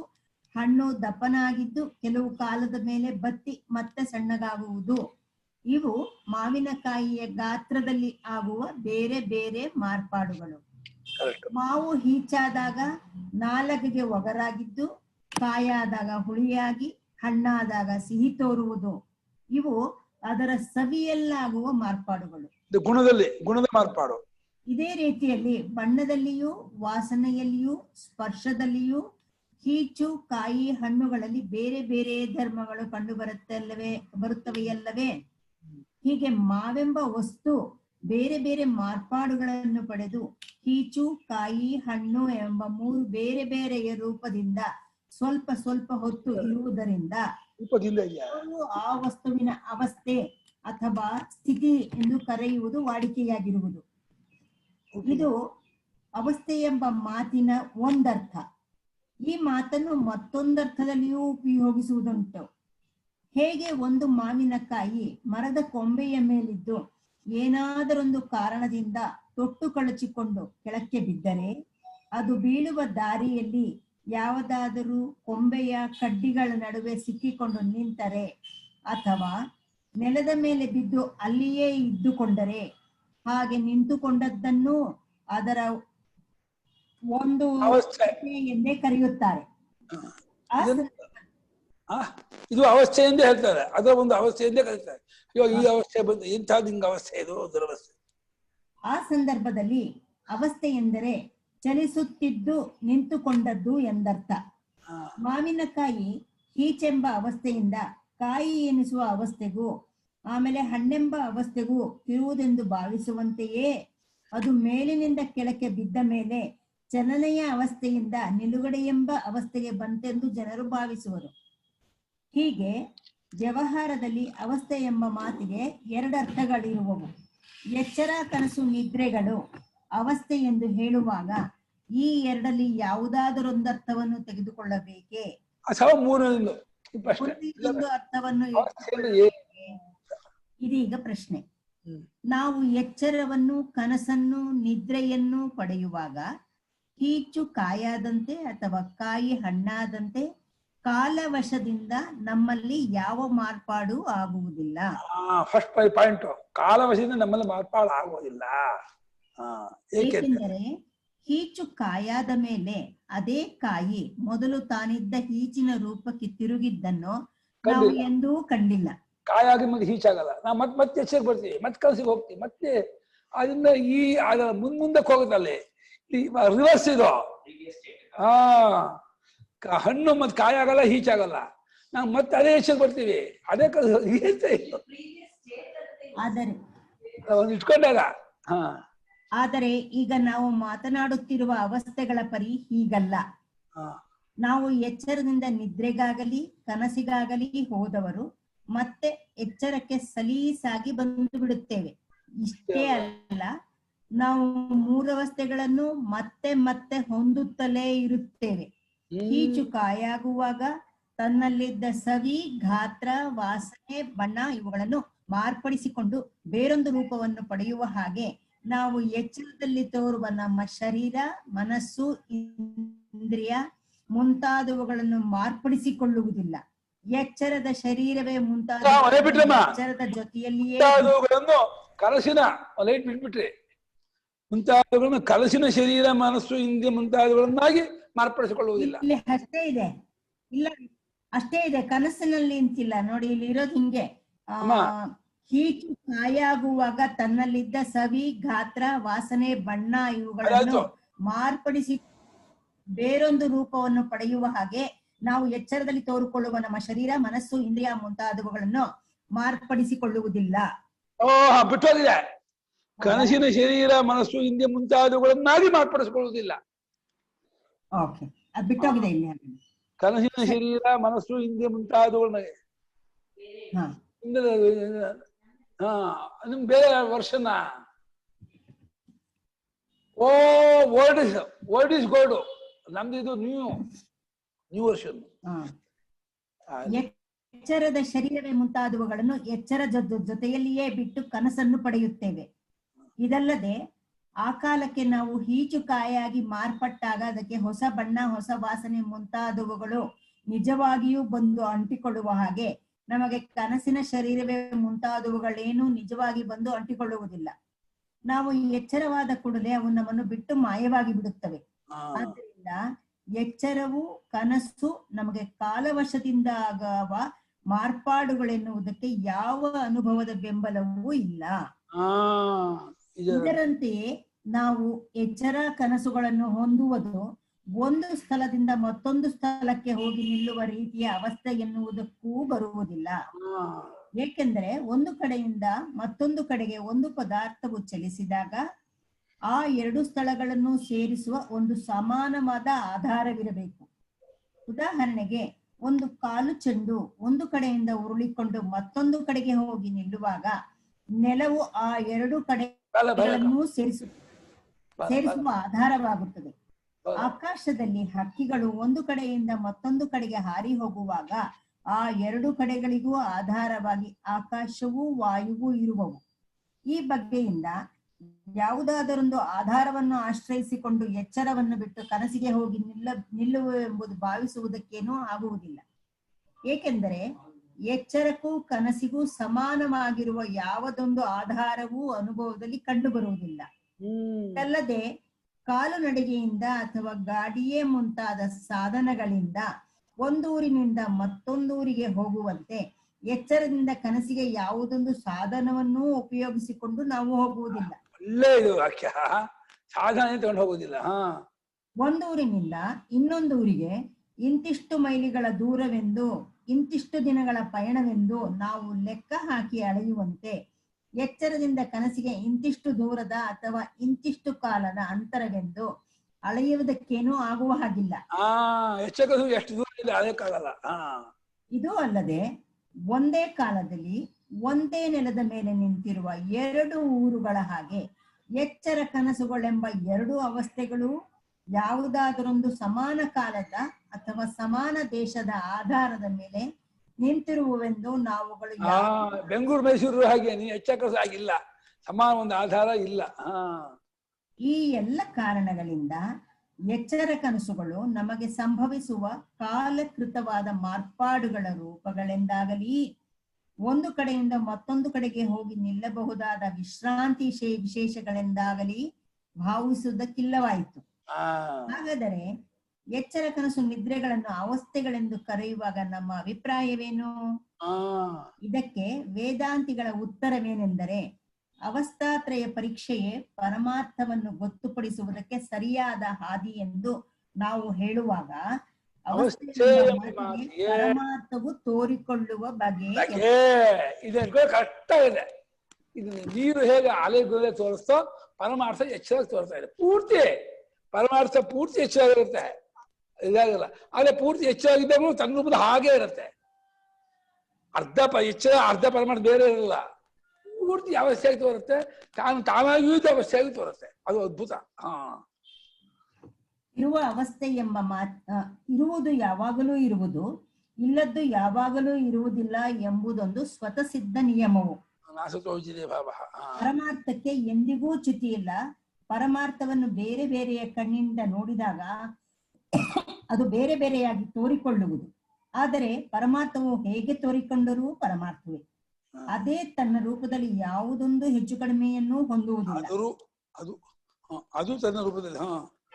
ಹಣ್ಣು ದಪ್ಪನಾಗಿದ್ದು ಕೆಲವು ಕಾಲದ ಮೇಲೆ ಬತ್ತಿ ಮತ್ತೆ ಸಣ್ಣಗಾಗುವುದು. ಇವು ಮಾವಿನಕಾಯಿಯ ಗಾತ್ರದಲ್ಲಿ ಆಗುವ ಬೇರೆ ಬೇರೆ ಮಾರ್ಪಾಡುಗಳು. ಮಾವು ಹೀಚಾದಾಗ ನಾಲಗೆಗೆ ಒಗರಾಗಿದ್ದು, ಕಾಯಾದಾಗ ಹುಳಿಯಾಗಿ, ಹಣ್ಣಾದಾಗ ಸಿಹಿ ತೋರುವುದು. ಇವು ಅದರ ಸವಿಯಲ್ಲಾಗುವ ಮಾರ್ಪಾಡುಗಳು. ಗುಣದ ಮಾರ್ಪಾಡು. ಇದೇ ರೀತಿಯಲ್ಲಿ ಬಣ್ಣದಲ್ಲಿಯೂ, ವಾಸನೆಯಲ್ಲಿಯೂ, ಸ್ಪರ್ಶದಲ್ಲಿಯೂ ಹೀಚು, ಕಾಯಿ, ಹಣ್ಣುಗಳಲ್ಲಿ ಬೇರೆ ಬೇರೆ ಧರ್ಮಗಳು ಕಂಡು ಬರುತ್ತವೆಯಲ್ಲವೇ? ಹೀಗೆ ಮಾವೆಂಬ ವಸ್ತು ಬೇರೆ ಬೇರೆ ಮಾರ್ಪಾಡುಗಳನ್ನು ಪಡೆದು ಹೀಚು, ಕಾಯಿ, ಹಣ್ಣು ಎಂಬ ಮೂರು ಬೇರೆ ಬೇರೆಯ ರೂಪದಿಂದ ಸ್ವಲ್ಪ ಸ್ವಲ್ಪ ಹೊತ್ತು ಇರುವುದರಿಂದ ಆ ವಸ್ತುವಿನ ಅವಸ್ಥೆ ಅಥವಾ ಸ್ಥಿತಿ ಎಂದು ಕರೆಯುವುದು ವಾಡಿಕೆಯಾಗಿರುವುದು. ಇದು ಅವಸ್ಥೆ ಎಂಬ ಮಾತಿನ ಒಂದರ್ಥ. ಈ ಮಾತನ್ನು ಮತ್ತೊಂದರ್ಥದಲ್ಲಿಯೂ ಉಪಯೋಗಿಸುವುದುಂಟು. ಹೇಗೆ ಒಂದು ಮಾವಿನಕಾಯಿ ಮರದ ಕೊಂಬೆಯ ಮೇಲಿದ್ದು ಏನಾದರೊಂದು ಕಾರಣದಿಂದ ತೊಟ್ಟು ಕಳಚಿಕೊಂಡು ಕೆಳಕ್ಕೆ ಬಿದ್ದರೆ, ಅದು ಬೀಳುವ ದಾರಿಯಲ್ಲಿ ಯಾವುದಾದರೂ ಕೊಂಬೆಯ ಕಡ್ಡಿಗಳ ನಡುವೆ ಸಿಕ್ಕಿಕೊಂಡು ನಿಂತರೆ, ಅಥವಾ ನೆಲದ ಮೇಲೆ ಬಿದ್ದು ಅಲ್ಲಿಯೇ ಇದ್ದುಕೊಂಡರೆ, ಹಾಗೆ ನಿಂತುಕೊಂಡದ್ದನ್ನು ಅದರ ಒಂದು ಎಂದೇ ಕರೆಯುತ್ತಾರೆ. ಇದು ಅವಸ್ಥೆ ಎಂದೇ ಹೇಳ್ತಾರೆ, ಅದರ ಒಂದು ಅವಸ್ಥೆ ಎಂದೇ ಕರೀತಾರೆ. ಅಯ್ಯೋ, ಈ ಅವಸ್ಥೆ ಬಂದು ಇಂಥ ನಿಂಗ ಅವಸ್ಥೆ, ಇದು ದುರವಸ್ಥೆ. ಆ ಸಂದರ್ಭದಲ್ಲಿ ಅವಸ್ಥೆ ಎಂದರೆ ಚಲಿಸುತ್ತಿದ್ದು ನಿಂತುಕೊಂಡದ್ದು ಎಂದರ್ಥ. ಮಾವಿನಕಾಯಿ ಹೀಚೆಂಬ ಅವಸ್ಥೆಯಿಂದ ಕಾಯಿ ಎನಿಸುವ ಅವಸ್ಥೆಗೂ, ಆಮೇಲೆ ಹಣ್ಣೆಂಬ ಅವಸ್ಥೆಗೂ ಇರುವುದೆಂದು ಭಾವಿಸುವಂತೆಯೇ, ಅದು ಮೇಲಿನಿಂದ ಕೆಳಕ್ಕೆ ಬಿದ್ದ ಮೇಲೆ ಚಲನೆಯ ಅವಸ್ಥೆಯಿಂದ ನಿಲುಗಡೆ ಎಂಬ ಅವಸ್ಥೆಗೆ ಬಂತೆಂದು ಜನರು ಭಾವಿಸುವರು. ಹೀಗೆ ವ್ಯವಹಾರದಲ್ಲಿ ಅವಸ್ಥೆ ಎಂಬ ಮಾತಿಗೆ ಎರಡು ಅರ್ಥಗಳಿರುವವು. ಎಚ್ಚರ, ಕನಸು, ನಿದ್ರೆಗಳು ಅವಸ್ಥೆ ಎಂದು ಹೇಳುವಾಗ ಈ ಎರಡಲ್ಲಿ ಯಾವುದಾದರೊಂದರ್ಥವನ್ನು ತೆಗೆದುಕೊಳ್ಳಬೇಕೇ ಅಥವಾ ಮೂರೊಂದು ಅರ್ಥವನ್ನು ಇದೀಗ ಪ್ರಶ್ನೆ. ನಾವು ಎಚ್ಚರವನ್ನು, ಕನಸನ್ನು, ನಿದ್ರೆಯನ್ನು ಪಡೆಯುವಾಗ ಕೀಚು ಕಾಯಾದಂತೆ ಅಥವಾ ಕಾಯಿ ಹಣ್ಣಾದಂತೆ ಕಾಲವಶದಿಂದ ನಮ್ಮಲ್ಲಿ ಯಾವ ಮಾರ್ಪಾಡು ಆಗುವುದಿಲ್ಲ. ಫಸ್ಟ್ ಪಾಯಿಂಟ್, ಕಾಲವಶದಿಂದ ನಮ್ಮಲ್ಲಿ ಮಾರ್ಪಾಡು ಆಗುವುದಿಲ್ಲ. ಏಕೆಂದರೆ ಕೀಚು ಕಾಯಾದ ಮೇಲೆ ಅದೇ ಕಾಯಿ ಮೊದಲು ತಾನಿದ್ದ ಹೀಚಿನ ರೂಪಕ್ಕೆ ತಿರುಗಿದ್ದನ್ನು ನಾವು ಎಂದೂ ಕಂಡಿಲ್ಲ. ಕಾಯಾಗಿ ಮತ್ತೆ ಹೀಚಾಗಲ್ಲ. ನಾವು ಮತ್ತೆ ಎಚ್ಚರಿಕೆ ಬರ್ತೀವಿ, ಮತ್ತೆ ಕಲಸಿಗೆ ಹೋಗ್ತೀವಿ, ಮತ್ತೆ ಅದರಿಂದ ಮುಂದಕ್ಕೆ ಹೋಗುತ್ತಲ್ಲಿ ರಿವರ್ಸ್ ಇದು. ಹಣ್ಣು ಮತ್ತೆ ಕಾಯಾಗಲ್ಲ, ಹೀಚಾಗಲ್ಲ. ನಾವು ಮತ್ತೆ ಅದೇ ಎಚ್ಚರಿಕೆ ಬರ್ತೀವಿ, ಅದೇ ಒಂದು ಇಟ್ಕೊಂಡಾಗ. ಆದರೆ ಈಗ ನಾವು ಮಾತನಾಡುತ್ತಿರುವ ಅವಸ್ಥೆಗಳ ಪರಿ ಹೀಗಲ್ಲ. ನಾವು ಎಚ್ಚರದಿಂದ ನಿದ್ರೆಗಾಗಲಿ ಕನಸಿಗಾಗಲಿ ಹೋದವರು ಮತ್ತೆ ಎಚ್ಚರಕ್ಕೆ ಸಲೀಸಾಗಿ ಬಂದು ಬಿಡುತ್ತೇವೆ. ಇಷ್ಟೇ ಅಲ್ಲ, ನಾವು ಮೂರವಸ್ಥೆಗಳನ್ನು ಮತ್ತೆ ಮತ್ತೆ ಹೊಂದುತ್ತಲೇ ಇರುತ್ತೇವೆ. ಕೀಚು ಕಾಯಾಗುವಾಗ ತನ್ನಲ್ಲಿದ್ದ ಸವಿ, ಗಾತ್ರ, ವಾಸನೆ, ಬಣ್ಣ ಇವುಗಳನ್ನು ಮಾರ್ಪಡಿಸಿಕೊಂಡು ಬೇರೊಂದು ರೂಪವನ್ನು ಪಡೆಯುವ ಹಾಗೆ ನಾವು ಎಚ್ಚರದಲ್ಲಿ ತೋರುವ ನಮ್ಮ ಶರೀರ, ಮನಸ್ಸು, ಇಂದ್ರಿಯ ಮುಂತಾದವುಗಳನ್ನು ಮಾರ್ಪಡಿಸಿಕೊಳ್ಳುವುದಿಲ್ಲ. ಎಚ್ಚರದ ಶರೀರವೇ ಮುಂತಾದ ಎಚ್ಚರದ ಜೊತೆಯಲ್ಲಿಯೇ ಕನಸಿನ ಲೈಟ್ ಬಿಟ್ಬಿಟ್ರಿ, ಮುಂತಾದವುಗಳನ್ನು ಕನಸಿನ ಶರೀರ, ಮನಸ್ಸು, ಇಂದ್ರಿಯ ಮುಂತಾದವುಗಳನ್ನಾಗಿ ಮಾರ್ಪಡಿಸಿಕೊಳ್ಳುವುದಿಲ್ಲ. ಇಲ್ಲಿ ಅಷ್ಟೇ ಇದೆ, ಇಲ್ಲ ಅಷ್ಟೇ ಇದೆ, ಕನಸಿನಲ್ಲಿ ಅಂತಿಲ್ಲ ನೋಡಿ. ಇಲ್ಲಿ ಇರೋದು ಹಿಂಗೆ, ಕೀಚು ಕಾಯಾಗುವಾಗ ತನ್ನಲ್ಲಿದ್ದ ಸವಿ, ಗಾತ್ರ, ವಾಸನೆ, ಬಣ್ಣ ಇವುಗಳನ್ನು ಮಾರ್ಪಡಿಸಿ ಬೇರೊಂದು ರೂಪವನ್ನು ಪಡೆಯುವ ಹಾಗೆ ನಾವು ಎಚ್ಚರದಲ್ಲಿ ತೋರಿಕೊಳ್ಳುವ ನಮ್ಮ ಶರೀರ, ಮನಸ್ಸು, ಇಂದ್ರಿಯ ಮುಂತಾದವುಗಳನ್ನು ಮಾರ್ಪಡಿಸಿಕೊಳ್ಳುವುದಿಲ್ಲ. ಬಿಟ್ಟೋಗಿದೆ. ಕನಸಿನ ಶರೀರ, ಮನಸ್ಸು, ಇಂದ್ರಿಯ ಮುಂತಾದವುಗಳನ್ನಾಗಿ ಮಾರ್ಪಡಿಸಿಕೊಳ್ಳುವುದಿಲ್ಲ. ಓಕೆ, ಅದು ಬಿಟ್ಟೋಗಿದೆ ಇಲ್ಲಿ. ಕನಸಿನ ಶರೀರ, ಮನಸ್ಸು, ಇಂದ್ರಿಯ ಮುಂತಾದವುಗಳನ್ನ ನಿಮ್ ಬೇರೆ ವರ್ಷನ ವರ್ಡ್ ಇಸ್ ಗೋಲ್ಡ್, ನಮ್ದು ಇದು ನ್ಯೂ ವರ್ಷನ್. ಎಚ್ಚರದ ಶರೀರವೇ ಮುಂತಾದವುಗಳನ್ನು ಎಚ್ಚರ ಜೊತೆಯಲ್ಲಿಯೇ ಬಿಟ್ಟು ಕನಸನ್ನು ಪಡೆಯುತ್ತೇವೆ. ಇದಲ್ಲದೆ ಆ ಕಾಲಕ್ಕೆ ನಾವು ಹೀಚುಕಾಯಾಗಿ ಮಾರ್ಪಟ್ಟಾಗ ಅದಕ್ಕೆ ಹೊಸ ಬಣ್ಣ, ಹೊಸ ವಾಸನೆ ಮುಂತಾದವುಗಳು ನಿಜವಾಗಿಯೂ ಬಂದು ಅಂಟಿಕೊಳ್ಳುವ ಹಾಗೆ ನಮಗೆ ಕನಸಿನ ಶರೀರವೇ ಮುಂತಾದವುಗಳೇನು ನಿಜವಾಗಿ ಬಂದು ಅಂಟಿಕೊಳ್ಳುವುದಿಲ್ಲ. ನಾವು ಎಚ್ಚರವಾದ ಕೂಡಲೇ ಅವು ನಮ್ಮನ್ನು ಬಿಟ್ಟು ಮಾಯವಾಗಿ ಬಿಡುತ್ತವೆ. ಆದ್ದರಿಂದ ಎಚ್ಚರವು ಕನಸು ನಮಗೆ ಕಾಲವಶದಿಂದ ಆಗುವ ಮಾರ್ಪಾಡುಗಳೆನ್ನುವುದಕ್ಕೆ ಯಾವ ಅನುಭವದ ಬೆಂಬಲವೂ ಇಲ್ಲ. ಇದರಂತೆಯೇ ನಾವು ಎಚ್ಚರ ಕನಸುಗಳನ್ನು ಹೊಂದುವುದು ಒಂದು ಸ್ಥಳದಿಂದ ಮತ್ತೊಂದು ಸ್ಥಳಕ್ಕೆ ಹೋಗಿ ನಿಲ್ಲುವ ರೀತಿಯ ಅವಸ್ಥೆ ಎನ್ನುವುದಕ್ಕೂ ಬರುವುದಿಲ್ಲ. ಏಕೆಂದರೆ ಒಂದು ಕಡೆಯಿಂದ ಮತ್ತೊಂದು ಕಡೆಗೆ ಒಂದು ಪದಾರ್ಥವು ಚಲಿಸಿದಾಗ ಆ ಎರಡು ಸ್ಥಳಗಳನ್ನು ಸೇರಿಸುವ ಒಂದು ಸಮಾನವಾದ ಆಧಾರವಿರಬೇಕು. ಉದಾಹರಣೆಗೆ, ಒಂದು ಕಾಲು ಚೆಂಡು ಒಂದು ಕಡೆಯಿಂದ ಉರುಳಿಕೊಂಡು ಮತ್ತೊಂದು ಕಡೆಗೆ ಹೋಗಿ ನಿಲ್ಲುವಾಗ ನೆಲವು ಆ ಎರಡು ಕಡೆಗಳನ್ನು ಸೇರಿಸುವ ಆಧಾರವಾಗುತ್ತದೆ. ಆಕಾಶದಲ್ಲಿ ಹಕ್ಕಿಗಳು ಒಂದು ಕಡೆಯಿಂದ ಮತ್ತೊಂದು ಕಡೆಗೆ ಹಾರಿ ಹೋಗುವಾಗ ಆ ಎರಡು ಕಡೆಗಳಿಗೂ ಆಧಾರವಾಗಿ ಆಕಾಶವೂ ವಾಯುವು ಇರುವವು. ಈ ಬಗ್ಗೆಯಿಂದ ಯಾವುದಾದರೊಂದು ಆಧಾರವನ್ನು ಆಶ್ರಯಿಸಿಕೊಂಡು ಎಚ್ಚರವನ್ನು ಬಿಟ್ಟು ಕನಸಿಗೆ ಹೋಗಿ ನಿಲ್ಲುವ ಎಂಬುದು ಭಾವಿಸುವುದಕ್ಕೇನೂ ಆಗುವುದಿಲ್ಲ. ಏಕೆಂದರೆ ಎಚ್ಚರಕ್ಕೂ ಕನಸಿಗೂ ಸಮಾನವಾಗಿರುವ ಯಾವುದೊಂದು ಆಧಾರವೂ ಅನುಭವದಲ್ಲಿ ಕಂಡು ಬರುವುದಿಲ್ಲ. ಅಲ್ಲದೆ ಕಾಲು ನಡಿಗೆಯಿಂದ ಅಥವಾ ಗಾಡಿಯೇ ಮುಂತಾದ ಸಾಧನಗಳಿಂದ ಒಂದೂರಿನಿಂದ ಮತ್ತೊಂದೂರಿಗೆ ಹೋಗುವಂತೆ ಎಚ್ಚರದಿಂದ ಕನಸಿಗೆ ಯಾವುದೊಂದು ಸಾಧನವನ್ನೂ ಉಪಯೋಗಿಸಿಕೊಂಡು ನಾವು ಹೋಗುವುದಿಲ್ಲ. ಒಂದೂರಿನಿಂದ ಇನ್ನೊಂದೂರಿಗೆ ಇಂತಿಷ್ಟು ಮೈಲಿಗಳ ದೂರವೆಂದು, ಇಂತಿಷ್ಟು ದಿನಗಳ ಪಯಣವೆಂದು ನಾವು ಲೆಕ್ಕ ಹಾಕಿ ಅಳೆಯುವಂತೆ ಎಚ್ಚರದಿಂದ ಕನಸಿಗೆ ಇಂತಿಷ್ಟು ದೂರದ ಅಥವಾ ಇಂತಿಷ್ಟು ಕಾಲದ ಅಂತರವೆಂದು ಅಳೆಯುವುದಕ್ಕೇನೂ ಆಗುವ ಹಾಗಿಲ್ಲ. ಇದು ಅಲ್ಲದೆ ಒಂದೇ ಕಾಲದಲ್ಲಿ ಒಂದೇ ನೆಲದ ಮೇಲೆ ನಿಂತಿರುವ ಎರಡು ಊರುಗಳ ಹಾಗೆ ಎಚ್ಚರ ಕನಸುಗಳೆಂಬ ಎರಡು ಅವಸ್ಥೆಗಳು ಯಾವುದಾದರೊಂದು ಸಮಾನ ಕಾಲದ ಅಥವಾ ಸಮಾನ ದೇಶದ ಆಧಾರದ ಮೇಲೆ ನಿಂತಿರುವುವೆಂದು ನಾವುಗಳು ಬೆಂಗಳೂರು ಮೈಸೂರು ಹಾಗೆ ಎಚ್ಚರ ಆಗಿಲ್ಲ, ಸಮಾನ ಒಂದು ಆಧಾರ ಇಲ್ಲ. ಈ ಎಲ್ಲ ಕಾರಣಗಳಿಂದ ಎಚ್ಚರ ಕನಸುಗಳು ನಮಗೆ ಸಂಭವಿಸುವ ಕಾಲಕೃತವಾದ ಮಾರ್ಪಾಡುಗಳ ರೂಪಗಳೆಂದಾಗಲಿ ಒಂದು ಕಡೆಯಿಂದ ಮತ್ತೊಂದು ಕಡೆಗೆ ಹೋಗಿ ನಿಲ್ಲಬಹುದಾದ ವಿಶ್ರಾಂತಿ ವಿಶೇಷಗಳೆಂದಾಗಲಿ ಭಾವಿಸುವುದಕ್ಕಿಲ್ಲವಾಯಿತು. ಹಾಗಾದರೆ ಎಚ್ಚರ ಕನಸು ನಿದ್ರೆಗಳನ್ನು ಅವಸ್ಥೆಗಳೆಂದು ಕರೆಯುವಾಗ ನಮ್ಮ ಅಭಿಪ್ರಾಯವೇನು? ಇದಕ್ಕೆ ವೇದಾಂತಿಗಳ ಉತ್ತರವೇನೆಂದರೆ, ಅವಸ್ಥಾತ್ರಯ ಪರೀಕ್ಷೆಯೇ ಪರಮಾರ್ಥವನ್ನು ಗೊತ್ತುಪಡಿಸುವುದಕ್ಕೆ ಸರಿಯಾದ ಹಾದಿ ಎಂದು ನಾವು ಹೇಳುವಾಗ ಪರಮಾರ್ಥವು ತೋರಿಕೊಳ್ಳುವ ಬಗೆ ಕರೆಕ್ಟ್ ಆಗಿದೆ. ಇದು ನೀರು ಹೇಗೆ ಅಲೆಗುಲೆ ತೋರಿಸ್ತೋ ಪರಮಾರ್ಥ ಎಚ್ಚರ ತೋರಿಸ್ತಾ ಇದೆ. ಪೂರ್ತಿ ಪರಮಾರ್ಥ ಪೂರ್ತಿ ಹೆಚ್ಚಾಗಿರುತ್ತೆ, ಇದಾಗಲ್ಲ. ಆದ್ರೆ ಪೂರ್ತಿ ಹೆಚ್ಚಾಗಿದ್ದಾಗೂ ತನ್ನ ರೂಪದ ಹಾಗೆ ಇರುತ್ತೆ. ಅರ್ಧ ಎಚ್ಚರ ಅರ್ಧ ಪರಮಾರ್ಥ ಬೇರೆ ಇರಲ್ಲ. ಪೂರ್ತಿ ಅವಸ್ಥೆಯಾಗಿ ತೋರುತ್ತೆ, ತಾನಾಗಿಯೂ ಅವಸ್ಥೆಯಾಗಿ ತೋರುತ್ತೆ. ಅದು ಅದ್ಭುತ. ಇರುವ ಅವಸ್ಥೆ ಎಂಬ ಇರುವುದು ಯಾವಾಗಲೂ ಇರುವುದು, ಇಲ್ಲದ್ದು ಯಾವಾಗಲೂ ಇರುವುದಿಲ್ಲ ಎಂಬುದೊಂದು ಸ್ವತಃ ಸಿದ್ಧ ನಿಯಮವು. ಪರಮಾರ್ಥಕ್ಕೆ ಎಂದಿಗೂ ಚ್ಯುತಿ ಇಲ್ಲ. ಪರಮಾರ್ಥವನ್ನು ಬೇರೆ ಬೇರೆಯ ಕಣ್ಣಿಂದ ನೋಡಿದಾಗ ಅದು ಬೇರೆ ಬೇರೆಯಾಗಿ ತೋರಿಕೊಳ್ಳುವುದು. ಆದರೆ ಪರಮಾರ್ಥವು ಹೇಗೆ ತೋರಿಕೊಂಡರೂ ಪರಮಾರ್ಥವೇ. ಅದೇ ತನ್ನ ರೂಪದಲ್ಲಿ ಯಾವುದೊಂದು ಹೆಚ್ಚು ಕಡಿಮೆಯನ್ನು ಹೊಂದುವುದಿಲ್ಲ. ಅದು ತನ್ನ ರೂಪದಲ್ಲಿ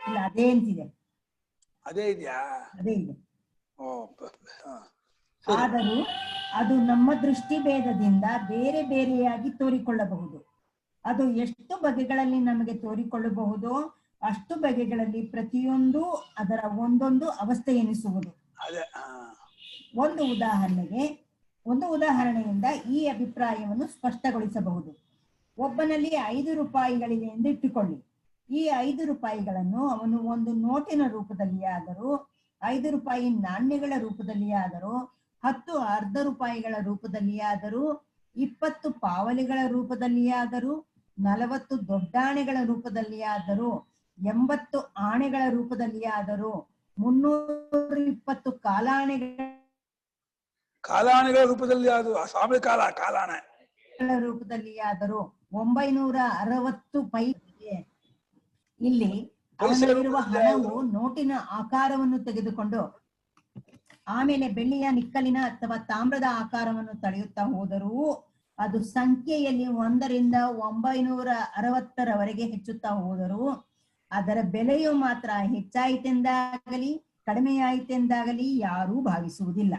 ಇಲ್ಲ, ಅದೇ ಅಂತಿದೆ, ಅದೇ ಇದೆಯಾ? ಅದೇ ಇದೆ. ಆದರೂ ಅದು ನಮ್ಮ ದೃಷ್ಟಿ ಭೇದದಿಂದ ಬೇರೆ ಬೇರೆಯಾಗಿ ತೋರಿಕೊಳ್ಳಬಹುದು. ಅದು ಎಷ್ಟು ಬಗೆಗಳಲ್ಲಿ ನಮಗೆ ತೋರಿಕೊಳ್ಳಬಹುದೋ ಅಷ್ಟು ಬಗೆಗಳಲ್ಲಿ ಪ್ರತಿಯೊಂದು ಅದರ ಒಂದೊಂದು ಅವಸ್ಥೆ ಎನಿಸುವುದು. ಒಂದು ಉದಾಹರಣೆಯಿಂದ ಈ ಅಭಿಪ್ರಾಯವನ್ನು ಸ್ಪಷ್ಟಗೊಳಿಸಬಹುದು. ಒಬ್ಬನಲ್ಲಿ 5 ರೂಪಾಯಿಗಳಿವೆ ಎಂದು ಇಟ್ಟುಕೊಳ್ಳಿ. ಈ 5 ರೂಪಾಯಿಗಳನ್ನು ಅವನು ಒಂದು ನೋಟಿನ ರೂಪದಲ್ಲಿ ಆದರೂ, 5 ರೂಪಾಯಿ ನಾಣ್ಯಗಳ ರೂಪದಲ್ಲಿ ಆದರೂ, 10 ಅರ್ಧ ರೂಪಾಯಿಗಳ ರೂಪದಲ್ಲಿ ಆದರೂ, 20 ಪಾವಲಿಗಳ ರೂಪದಲ್ಲಿ ಆದರೂ, 40 ದೊಡ್ಡಾಣೆಗಳ ರೂಪದಲ್ಲಿ ಆದರೂ, 80 ಆಣೆಗಳ ರೂಪದಲ್ಲಿ ಆದರೂ, 320 ಕಾಲಾಣೆಗಳ ರೂಪದಲ್ಲಿ ಆದರೂ, ಸ್ವಾಮಿ ಕಾಲಾಣೆ ರೂಪದಲ್ಲಿ ಆದರೂ, 960 ಪೈಸೆ. ಇಲ್ಲಿ ಅವನಲ್ಲಿರುವ ಹಣವು ನೋಟಿನ ಆಕಾರವನ್ನು ತೆಗೆದುಕೊಂಡು ಆಮೇಲೆ ಬೆಳ್ಳಿಯ, ನಿಕ್ಕಲಿನ ಅಥವಾ ತಾಮ್ರದ ಆಕಾರವನ್ನು ತಳೆಯುತ್ತಾ ಹೋದರೂ ಅದು ಸಂಖ್ಯೆಯಲ್ಲಿ 1 ರಿಂದ 960ರವರೆಗೆ ಹೆಚ್ಚುತ್ತಾ ಹೋದರೂ ಅದರ ಬೆಲೆಯು ಮಾತ್ರ ಹೆಚ್ಚಾಯಿತೆಂದಾಗಲಿ ಕಡಿಮೆಯಾಯಿತೆಂದಾಗಲಿ ಯಾರೂ ಭಾವಿಸುವುದಿಲ್ಲ.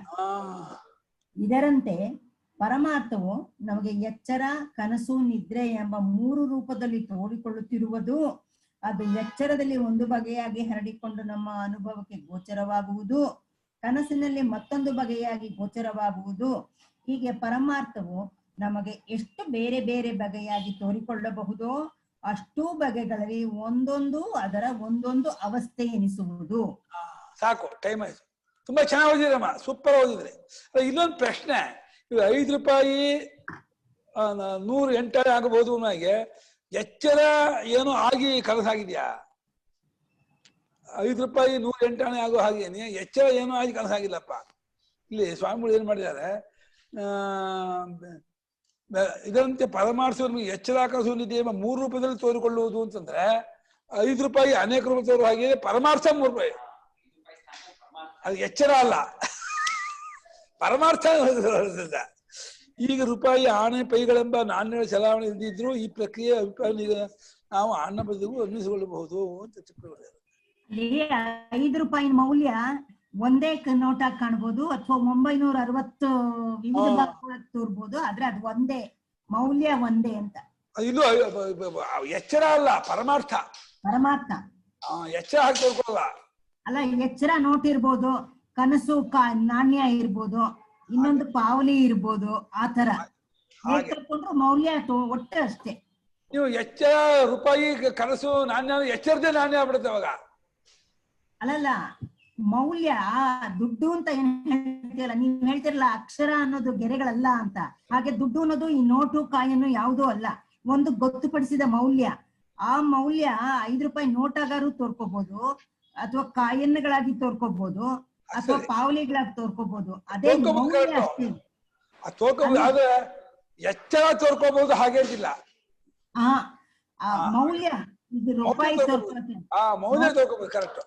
ಇದರಂತೆ ಪರಮಾರ್ಥವು ನಮಗೆ ಎಚ್ಚರ, ಕನಸು, ನಿದ್ರೆ ಎಂಬ 3 ರೂಪದಲ್ಲಿ ತೋರಿಕೊಳ್ಳುತ್ತಿರುವುದು. ಅದು ಎಚ್ಚರದಲ್ಲಿ ಒಂದು ಬಗೆಯಾಗಿ ಹರಡಿಕೊಂಡು ನಮ್ಮ ಅನುಭವಕ್ಕೆ ಗೋಚರವಾಗುವುದು, ಕನಸಿನಲ್ಲಿ ಮತ್ತೊಂದು ಬಗೆಯಾಗಿ ಗೋಚರವಾಗುವುದು. ಹೀಗೆ ಪರಮಾರ್ಥವು ನಮಗೆ ಎಷ್ಟು ಬೇರೆ ಬೇರೆ ಬಗೆಯಾಗಿ ತೋರಿಕೊಳ್ಳಬಹುದೋ ಅಷ್ಟೂ ಬಗೆಗಳಲ್ಲಿ ಒಂದೊಂದು ಅದರ ಒಂದೊಂದು ಅವಸ್ಥೆ ಎನಿಸುವುದು. ಸಾಕು, ಟೈಮ್ ಆಯ್ತು. ತುಂಬಾ ಚೆನ್ನಾಗಿ ಓದಿದ್ರಮ್ಮ, ಸೂಪರ್ ಓದಿದ್ರಿ. ಇನ್ನೊಂದು ಪ್ರಶ್ನೆ, 5 ರೂಪಾಯಿ 108 ಆಗಬಹುದು. ನನಗೆ ಎಚ್ಚರ ಏನೋ ಆಗಿ ಕನಸಾಗಿದ್ಯಾ? 5 ರೂಪಾಯಿ 108 ಆಗೋ ಹಾಗೇನೆ ಎಚ್ಚರ ಏನೋ ಆಗಿ ಕನಸಾಗಿಲ್ಲಪ್ಪ. ಇಲ್ಲಿ ಸ್ವಾಮಿಗಳು ಏನ್ ಮಾಡಿದ್ದಾರೆ, ಇದರಂತೆ ಪರಮಾರ್ಥವನ್ನು ಎಚ್ಚರ ಕನಸು ನಿದ್ದೆ 3 ರೂಪದಲ್ಲಿ ತೋರಿಕೊಳ್ಳುವುದು ಅಂತಂದ್ರೆ 5 ರೂಪಾಯಿ ಅನೇಕ ರೂಪ ತೋರುವ ಹಾಗೆ ಪರಮಾರ್ಥ 3 ರೂಪಾಯಿ. ಅದು ಎಚ್ಚರ ಅಲ್ಲ, ಪರಮಾರ್ಥ. ಈಗ ರೂಪಾಯಿ, ಆಣೆ, ಪೈಗಳೆಂಬ ನಾಣ್ಯಗಳ ಚಲಾವಣೆ ಇದ್ದಿದ್ರು ಈ ಪ್ರಕ್ರಿಯೆ ಅಭಿಪ್ರಾಯ ನಾವು ಆಣ್ಣ ಬದಿಗೂ ಅನ್ನಿಸಿಕೊಳ್ಳಬಹುದು ಅಂತ ಚಿಕ್ಕವರು. 5 ರೂಪಾಯಿ ಮೌಲ್ಯ ಒಂದೇ ನೋಟಾಗಿ ಕಾಣ್ಬೋದು ಅಥವಾ 960 ವಿವಿಧ ಭಾಗಗಳಲ್ಲಿ ತೋರ್ಬೋದು. ಆದ್ರೆ ಅದು ಒಂದೇ ಮೌಲ್ಯ, ಒಂದೇ ಅಂತ. ಇದು ಎಚ್ಚರ ಅಲ್ಲ, ಪರಮಾರ್ಥ. ಪರಮಾರ್ಥ ಎಚ್ಚರ ಹಾಕಿ ತೋರ್ಕೊಳ್ಳಲ್ಲ. ಅಲ್ಲ, ಎಚ್ಚರ ನೋಟ್ ಇರ್ಬೋದು, ಕನಸು ನಾಣ್ಯ ಇರ್ಬೋದು, ಇನ್ನೊಂದು ಪಾವಲಿ ಇರ್ಬೋದು. ಆ ತರ ತಗೊಂಡ್ರು ಮೌಲ್ಯ ಒಟ್ಟೆ ಅಷ್ಟೇ. ನೀವು ಎಚ್ಚರ ರೂಪಾಯಿ, ಕನಸು, ನಾಣ್ಯ ಎಚ್ಚರದೇ ನಾಣ್ಯ ಆಗ್ಬಿಡುತ್ತೆ ಅವಾಗ. ಅಲ್ಲಲ್ಲ, ಮೌಲ್ಯ ದುಡ್ಡು ಅಂತ ಏನ್ ಹೇಳ್ತೀರಲ್ಲ, ನೀವ್ ಹೇಳ್ತಿರಲ್ಲ ಅಕ್ಷರ ಅನ್ನೋದು ಗೆರೆಗಳಲ್ಲ ಅಂತ. ಹಾಗೆ ದುಡ್ಡು ಅನ್ನೋದು ಈ ನೋಟು ಕಾಯನ್ನು ಯಾವುದೂ ಅಲ್ಲ, ಒಂದು ಗೊತ್ತುಪಡಿಸಿದ ಮೌಲ್ಯ. ಆ ಮೌಲ್ಯ 5 ರೂಪಾಯಿ ನೋಟಾಗಾರು ತೋರ್ಕೋಬಹುದು, ಅಥವಾ ಕಾಯನ್ನುಗಳಾಗಿ ತೋರ್ಕೋಬಹುದು, ಅಥವಾ ಪಾವಲಿಗಳಾಗಿ ತೋರ್ಕೋಬಹುದು. ಅದೇ ಮೌಲ್ಯ ಅಷ್ಟೇ. ಎಚ್ಚರ ತೋರ್ಕೋಬಹುದು ಹಾಗೆ ಇಲ್ಲ. ಆ ಮೌಲ್ಯ ಇದು ರೂಪಾಯಿ ತೋರ್ಕೊಳುತ್ತೆ. ಮೌಲ್ಯ ತಗೋಬೇಕು ಕರೆಕ್ಟ್.